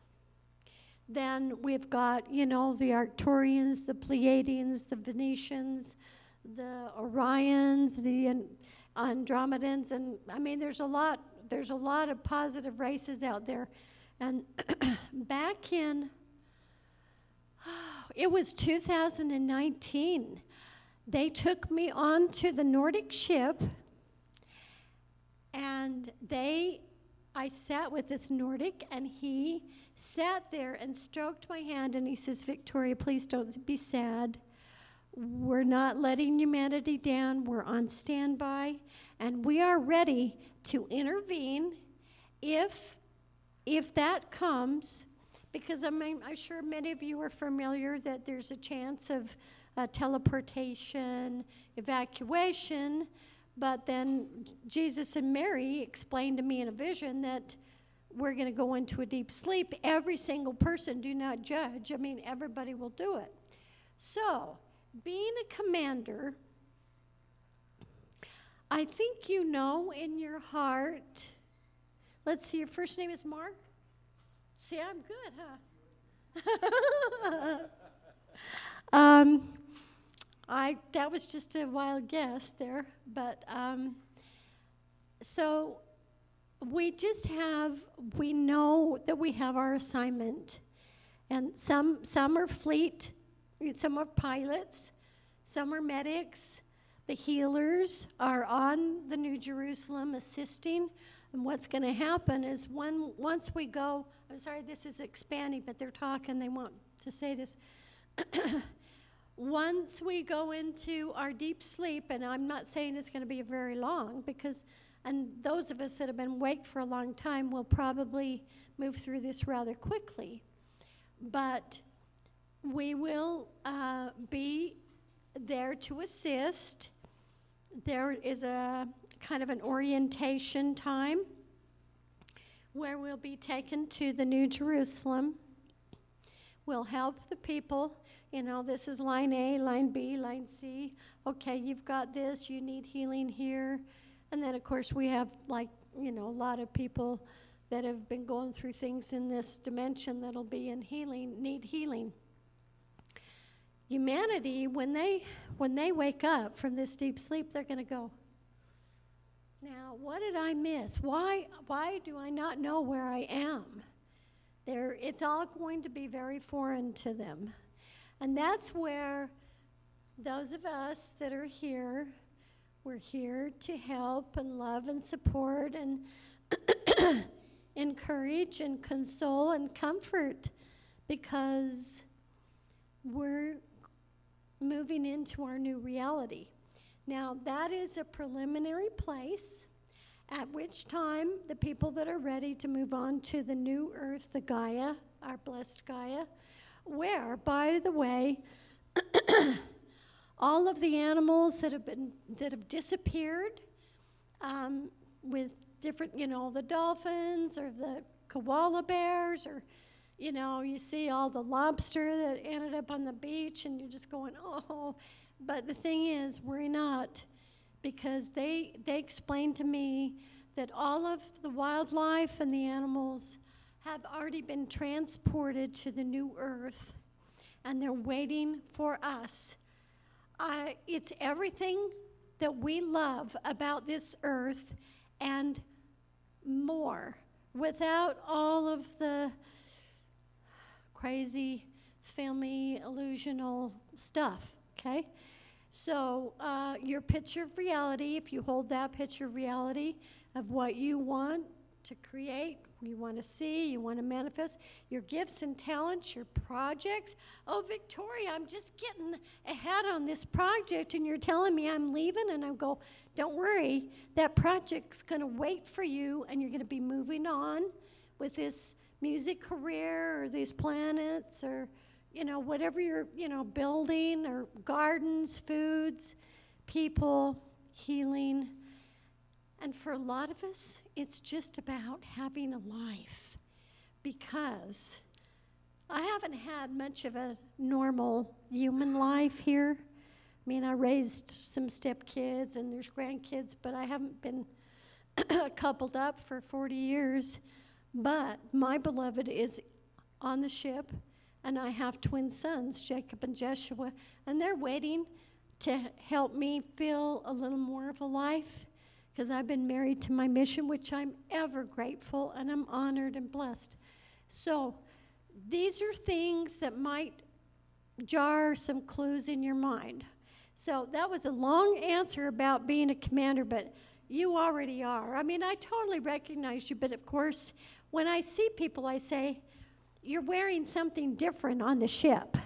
Speaker 2: then we've got, the Arcturians, the Pleiadians, the Venetians, the Orions, the Andromedans, and I mean, there's a lot of positive races out there. And back in, it was 2019, they took me onto the Nordic ship, and I sat with this Nordic, and he sat there and stroked my hand, and he says, Victoria, please don't be sad. We're not letting humanity down. We're on standby, and we are ready to intervene if that comes, because I'm sure many of you are familiar that there's a chance of teleportation, evacuation, but then Jesus and Mary explained to me in a vision that we're going to go into a deep sleep. Every single person, do not judge. I mean, everybody will do it. So, being a commander, I think you know in your heart. Let's see, your first name is Mark? See, I'm good, huh? That was just a wild guess there, but so we know that we have our assignment, and some are fleet, some are pilots, some are medics. The healers are on the New Jerusalem assisting. And what's going to happen is once we go, I'm sorry, this is expanding, but they're talking, they want to say this. Once we go into our deep sleep, and I'm not saying it's going to be very long, and those of us that have been awake for a long time will probably move through this rather quickly. But we will be there to assist. There is a kind of an orientation time where we'll be taken to the New Jerusalem. We'll help the people. This is line A, line B, line C. Okay, you've got this, you need healing here. And then, of course, we have, a lot of people that have been going through things in this dimension that'll be in healing, need healing. Humanity, when they wake up from this deep sleep, they're going to go, now, what did I miss? Why do I not know where I am? It's all going to be very foreign to them. And that's where those of us that are here, we're here to help and love and support and encourage and console and comfort, because we're moving into our new reality. Now, that is a preliminary place, at which time the people that are ready to move on to the new earth, the Gaia, our blessed Gaia, where, by the way, all of the animals that have disappeared, with different, the dolphins or the koala bears, or you see all the lobster that ended up on the beach, and you're just going, oh. But the thing is, we're not, because they explained to me that all of the wildlife and the animals have already been transported to the new earth, and they're waiting for us. It's everything that we love about this earth and more, without all of the crazy, filmy, illusional stuff, okay? So your picture of reality, if you hold that picture of reality of what you want to create, you want to see, you want to manifest, your gifts and talents, your projects. Oh, Victoria, I'm just getting ahead on this project, and you're telling me I'm leaving, and I go, don't worry, that project's going to wait for you, and you're going to be moving on with this music career or these planets or, whatever you're, building or gardens, foods, people, healing. And for a lot of us, it's just about having a life, because I haven't had much of a normal human life here. I mean, I raised some stepkids and there's grandkids, but I haven't been coupled up for 40 years. But my beloved is on the ship, and I have twin sons, Jacob and Joshua, and they're waiting to help me feel a little more of a life, because I've been married to my mission, which I'm ever grateful, and I'm honored and blessed. So these are things that might jar some clues in your mind. So that was a long answer about being a commander, but you already are. I mean, I totally recognize you, but of course, when I see people, I say, you're wearing something different on the ship.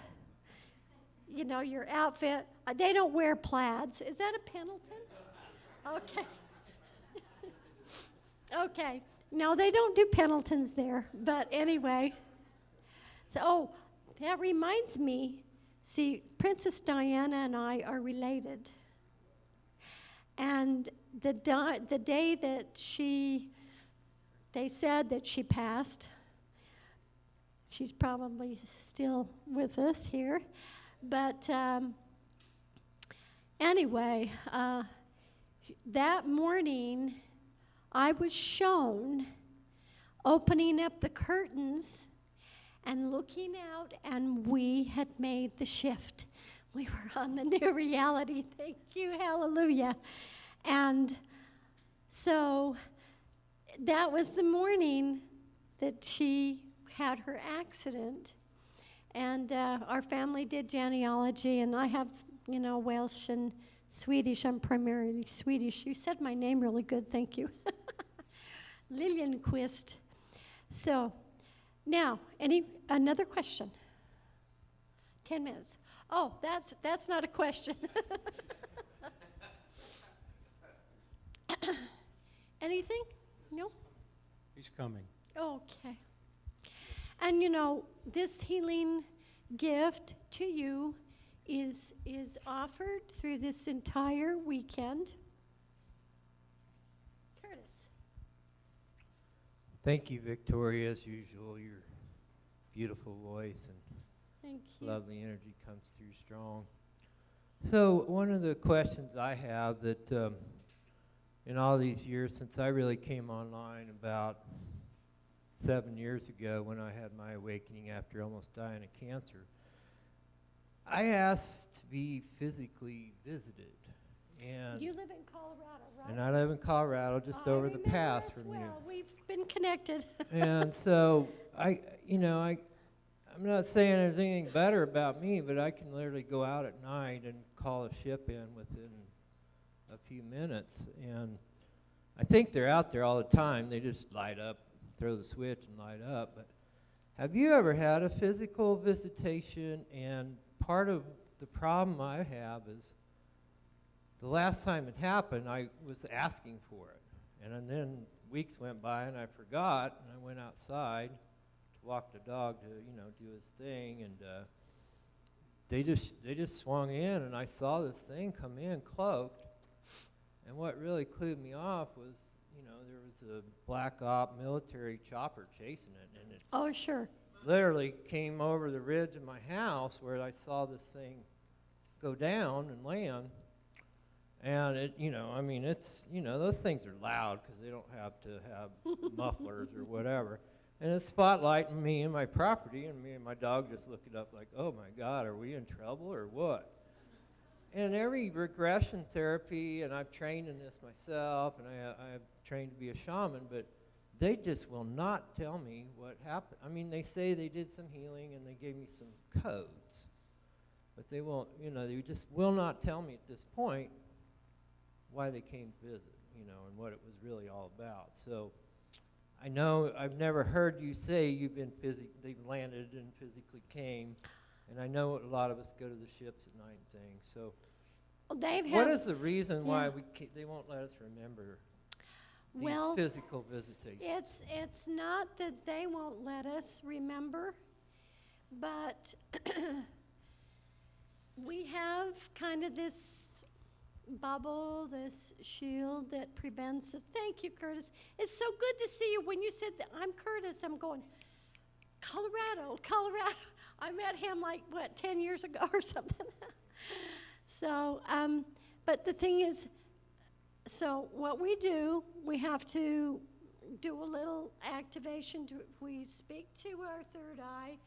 Speaker 2: Your outfit, they don't wear plaids. Is that a Pendleton? Okay. Okay. No, they don't do Pendletons there, but anyway. So, that reminds me, see, Princess Diana and I are related. And the day that they said that she passed, she's probably still with us here, but anyway, that morning I was shown opening up the curtains and looking out, and we had made the shift. We were on the new reality. Thank you, hallelujah. And so that was the morning that she had her accident. And our family did genealogy, and I have, Welsh and Swedish. I'm primarily Swedish. You said my name really good, thank you. Liljenquist. So, now, another question? 10 minutes. Oh, that's not a question. Anything? No?
Speaker 1: He's coming.
Speaker 2: Okay. And this healing gift to you is offered through this entire weekend. Curtis.
Speaker 9: Thank you, Victoria, as usual. Your beautiful voice and
Speaker 2: Thank you.
Speaker 9: lovely energy comes through strong. So one of the questions I have that in all these years since I really came online about 7 years ago when I had my awakening after almost dying of cancer, I asked to be physically visited. And
Speaker 2: You live in Colorado, right?
Speaker 9: and I live in Colorado, just
Speaker 2: I
Speaker 9: over the
Speaker 2: remember
Speaker 9: pass
Speaker 2: as
Speaker 9: from
Speaker 2: well.
Speaker 9: you.
Speaker 2: We've been connected.
Speaker 9: And so I'm not saying there's anything better about me, but I can literally go out at night and call a ship in within a few minutes. And I think they're out there all the time. They just light up, throw the switch and light up. But have you ever had a physical visitation? And part of the problem I have is the last time it happened, I was asking for it. And then weeks went by and I forgot, and I went outside to walk the dog to, do his thing, and they just swung in, and I saw this thing come in cloaked. And what really clued me off was, there was a black op military chopper chasing it, and it
Speaker 2: Oh, sure.
Speaker 9: literally came over the ridge of my house where I saw this thing go down and land. And it, it's, those things are loud because they don't have to have mufflers or whatever. And it's spotlighting me and my property, and me and my dog just looking up like, oh my God, are we in trouble or what? And every regression therapy, and I've trained in this myself, and I've trained to be a shaman, but they just will not tell me what happened. I mean, they say they did some healing and they gave me some codes, but they won't, they just will not tell me at this point why they came to visit, and what it was really all about. So I know I've never heard you say they've landed and physically came, and I know a lot of us go to the ships at night and things. So what is the reason why they won't let us remember these physical visitations?
Speaker 2: It's not that they won't let us remember. But we have kind of this bubble, this shield that prevents us. Thank you, Curtis. It's so good to see you. When you said that I'm Curtis, I'm going, Colorado. I met him 10 years ago or something. So, but the thing is, so what we do, we have to do a little activation. We speak to our third eye.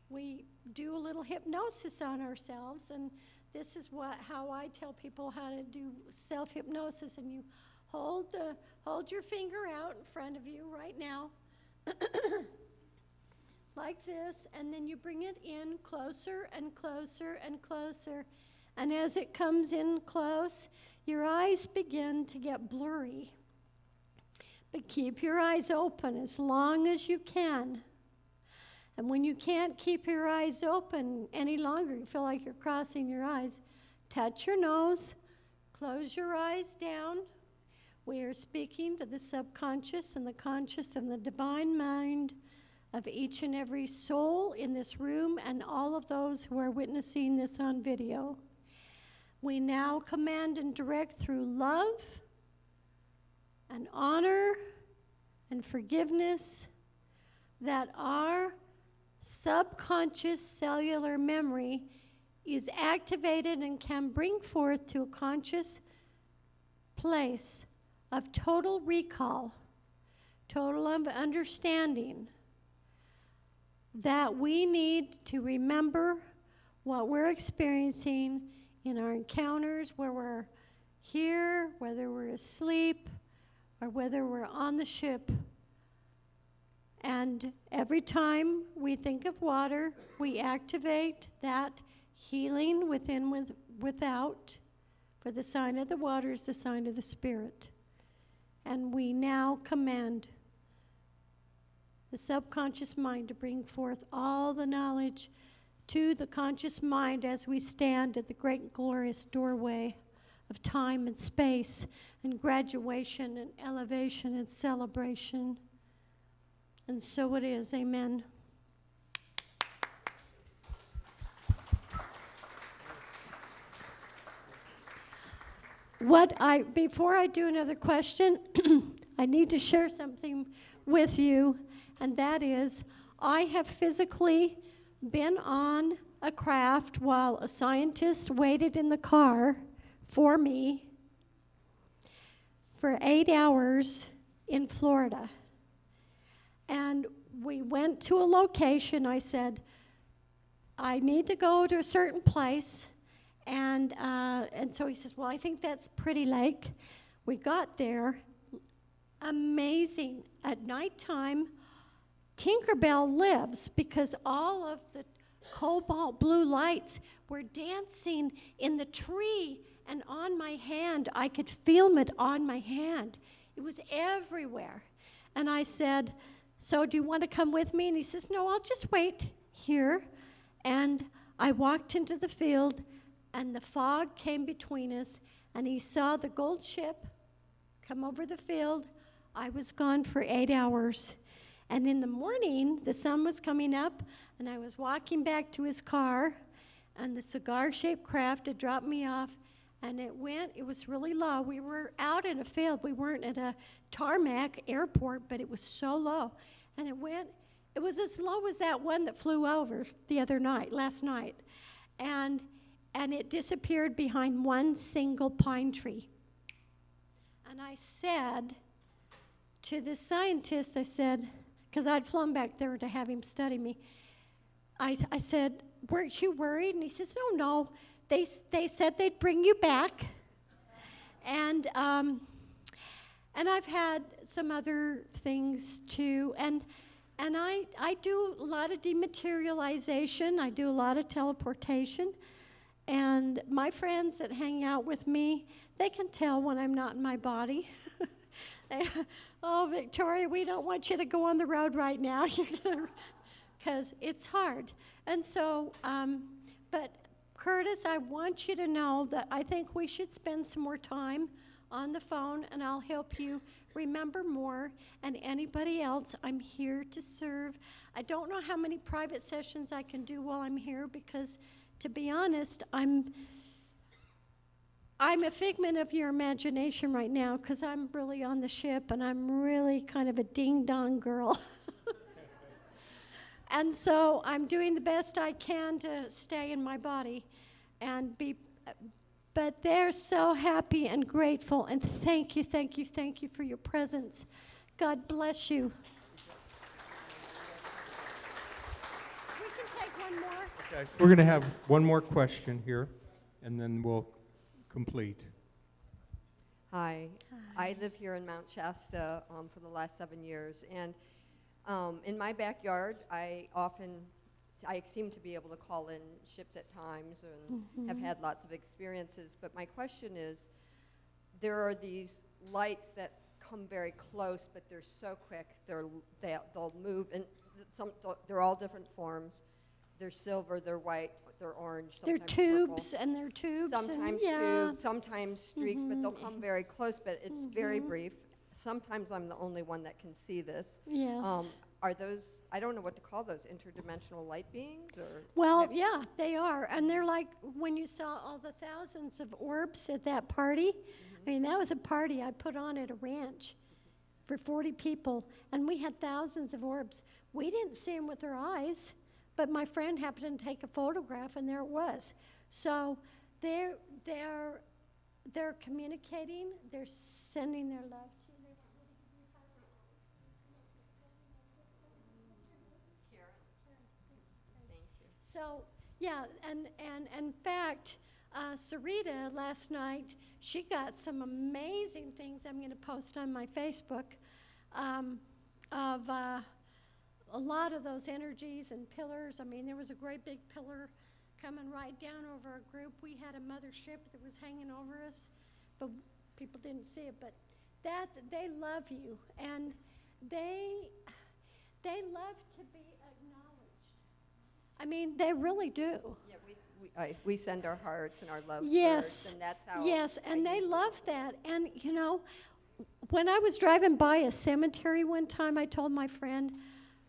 Speaker 2: We do a little hypnosis on ourselves, and this is how I tell people how to do self-hypnosis. And you hold your finger out in front of you right now, like this, and then you bring it in closer and closer and closer. And as it comes in close, your eyes begin to get blurry. But keep your eyes open as long as you can. And when you can't keep your eyes open any longer, you feel like you're crossing your eyes, touch your nose, close your eyes down. We are speaking to the subconscious and the conscious and the divine mind of each and every soul in this room and all of those who are witnessing this on video. We now command and direct through love and honor and forgiveness that our subconscious cellular memory is activated and can bring forth to a conscious place of total recall, total understanding, that we need to remember what we're experiencing in our encounters, where we're here, whether we're asleep, or whether we're on the ship. And every time we think of water, we activate that healing without. For the sign of the water is the sign of the Spirit. And we now command the subconscious mind to bring forth all the knowledge to the conscious mind as we stand at the great glorious doorway of time and space and graduation and elevation and celebration. And so it is. Amen. Before I do another question, I need to share something with you, and that is, I have physically been on a craft while a scientist waited in the car for me for 8 hours in Florida. And we went to a location. I said, I need to go to a certain place. And so he says, well, I think that's Pretty Lake. We got there. Amazing. At nighttime, Tinkerbell lives because all of the cobalt blue lights were dancing in the tree and on my hand. I could feel it on my hand. It was everywhere. And I said, so do you want to come with me? And he says, no, I'll just wait here. And I walked into the field, and the fog came between us, and he saw the gold ship come over the field. I was gone for 8 hours. And in the morning, the sun was coming up, and I was walking back to his car, and the cigar-shaped craft had dropped me off, and it was really low. We were out in a field. We weren't at a tarmac airport, but it was so low. And it was as low as that one that flew over last night. And it disappeared behind one single pine tree. And I said to the scientist, I said, because I'd flown back there to have him study me, I said, weren't you worried? And he says, no, they said they'd bring you back. And I've had some other things too. And I do a lot of dematerialization. I do a lot of teleportation. And my friends that hang out with me, they can tell when I'm not in my body. Oh, Victoria, we don't want you to go on the road right now. Because it's hard. And so, but Curtis, I want you to know that I think we should spend some more time on the phone, and I'll help you remember more. And anybody else, I'm here to serve. I don't know how many private sessions I can do while I'm here because, to be honest, I'm a figment of your imagination right now because I'm really on the ship and I'm really kind of a ding-dong girl. And so I'm doing the best I can to stay in my body and be, but they're so happy and grateful, and thank you for your presence. God bless you. We can take one more.
Speaker 1: Okay. We're going to have one more question here, and then we'll complete.
Speaker 10: Hi. I live here in Mount Shasta for the last 7 years, and in my backyard, I seem to be able to call in ships at times and have had lots of experiences. But my question is, there are these lights that come very close, but they're so quick. They'll move, and they're all different forms. They're silver, they're white, they're orange.
Speaker 2: They're
Speaker 10: Sometimes
Speaker 2: tubes,
Speaker 10: purple.
Speaker 2: and they're tubes.
Speaker 10: Sometimes tubes, sometimes streaks, but they'll come very close. But it's very brief. Sometimes I'm the only one that can see this.
Speaker 2: Yes.
Speaker 10: Are those, I don't know what to call those, interdimensional light beings? Or
Speaker 2: Well, yeah, they are. And they're like when you saw all the thousands of orbs at that party. I mean, that was a party I put on at a ranch for 40 people, and we had thousands of orbs. We didn't see them with our eyes, but my friend happened to take a photograph, and there it was. So they're communicating. They're sending their love to you. So, yeah, and in fact, Sarita last night, she got some amazing things I'm going to post on my Facebook of a lot of those energies and pillars. I mean, there was a great big pillar coming right down over our group. We had a mothership that was hanging over us, but people didn't see it. But they love you, and they love to be acknowledged. I mean, they really do.
Speaker 10: Yeah, we send our hearts and our love
Speaker 2: Yes.
Speaker 10: first, and that's how.
Speaker 2: Yes, and they love that. And, you know, when I was driving by a cemetery one time, I told my friend,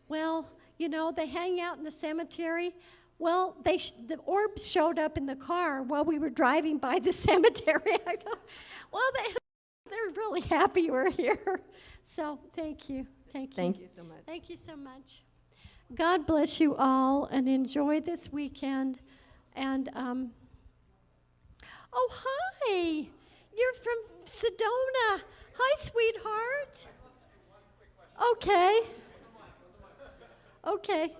Speaker 2: well, you know, they hang out in the cemetery. Well, the orbs showed up in the car while we were driving by the cemetery. I go, well, they're really happy we're here. So thank you. Thank you.
Speaker 10: Thank you so much.
Speaker 2: Thank you so much. God bless you all, and enjoy this weekend. And, oh, hi. You're from Sedona. Hi, sweetheart. Okay. Okay.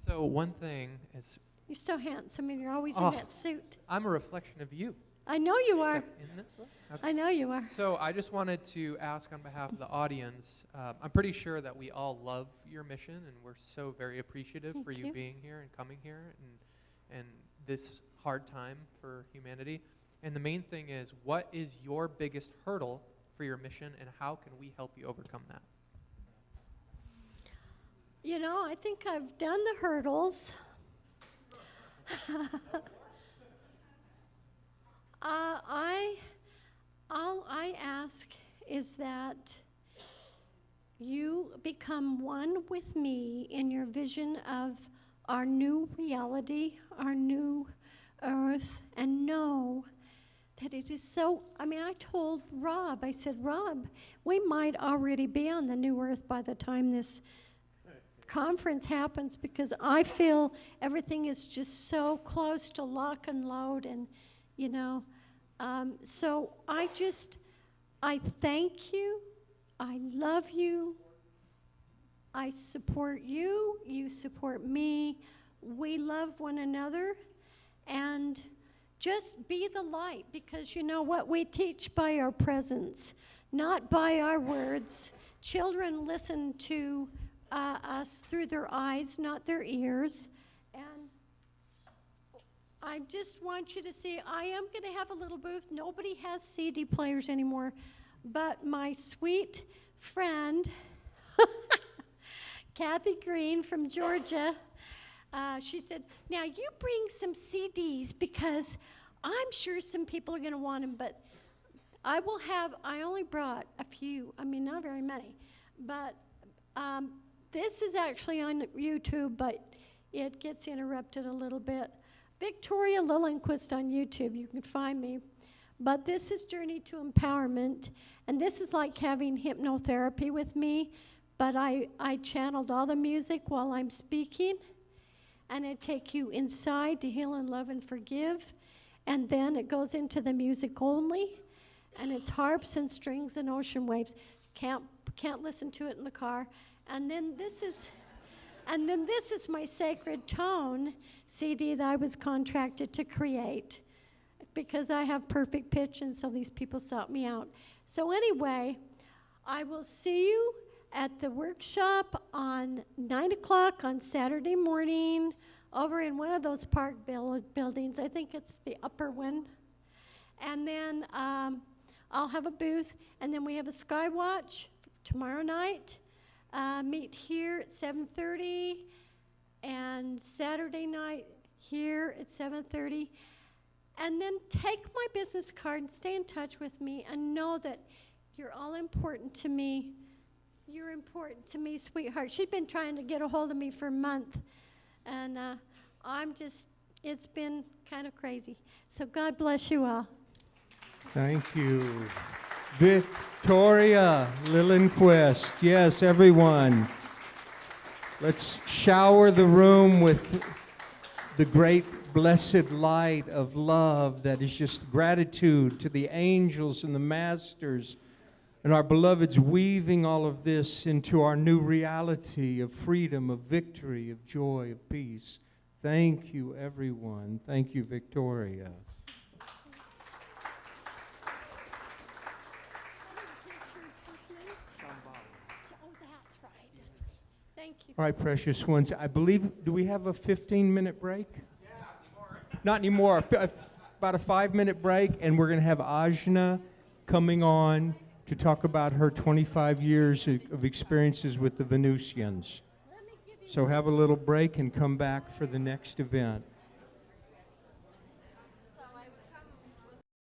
Speaker 11: So one thing is,
Speaker 2: You're so handsome, and you're always
Speaker 11: Oh.
Speaker 2: in that suit.
Speaker 11: I'm a reflection of you.
Speaker 2: I know you are.
Speaker 11: Step in this way? Okay.
Speaker 2: I know you are.
Speaker 11: So I just wanted to ask on behalf of the audience, I'm pretty sure that we all love your mission, and we're so very appreciative for you being here and coming here and this hard time for humanity. And the main thing is, what is your biggest hurdle for your mission, and how can we help you overcome that?
Speaker 2: You know, I think I've done the hurdles. All I ask is that you become one with me in your vision of our new reality, our new earth, and know that it is so. I mean, I told Rob, I said, Rob, we might already be on the new earth by the time this conference happens, because I feel everything is just so close to lock and load, and, you know, so I thank you, I love you, I support you, you support me, we love one another, and just be the light, because you know what, we teach by our presence, not by our words. Children listen to us through their eyes, not their ears. And I just want you to see, I am going to have a little booth. Nobody has CD players anymore, but my sweet friend, Kathy Green from Georgia, she said, now you bring some CDs, because I'm sure some people are going to want them, but
Speaker 12: I only brought a few, I mean, not very many, but this is actually on YouTube, but it gets interrupted a little bit. Victoria Liljenquist on YouTube, you can find me. But this is Journey to Empowerment, and this is like having hypnotherapy with me, but I channeled all the music while I'm speaking, and I take you inside to heal and love and forgive, and then it goes into the music only, and it's harps and strings and ocean waves. Can't listen to it in the car. And then this is my Sacred Tone CD that I was contracted to create, because I have perfect pitch, and so these people sought me out. So anyway, I will see you at the workshop on 9 o'clock on Saturday morning over in one of those park buildings. I think it's the upper one. And then I'll have a booth, and then we have a Sky Watch tomorrow night. Meet here at 7:30, and Saturday night here at 7:30. And then take my business card and stay in touch with me, and know that you're all important to me. You're important to me, sweetheart. She's been trying to get a hold of me for a month, and it's been kind of crazy. So God bless you all.
Speaker 1: Thank you. Victoria Liljenquist. Yes, everyone. Let's shower the room with the great blessed light of love that is just gratitude to the angels and the masters and our beloveds, weaving all of this into our new reality of freedom, of victory, of joy, of peace. Thank you, everyone. Thank you, Victoria.
Speaker 12: Thank you.
Speaker 1: All right, precious ones. I believe, do we have a 15-minute break? Yeah, not anymore. About a 5-minute break, and we're going to have Ajna coming on to talk about her 25 years of experiences with the Venusians. So have a little break and come back for the next event.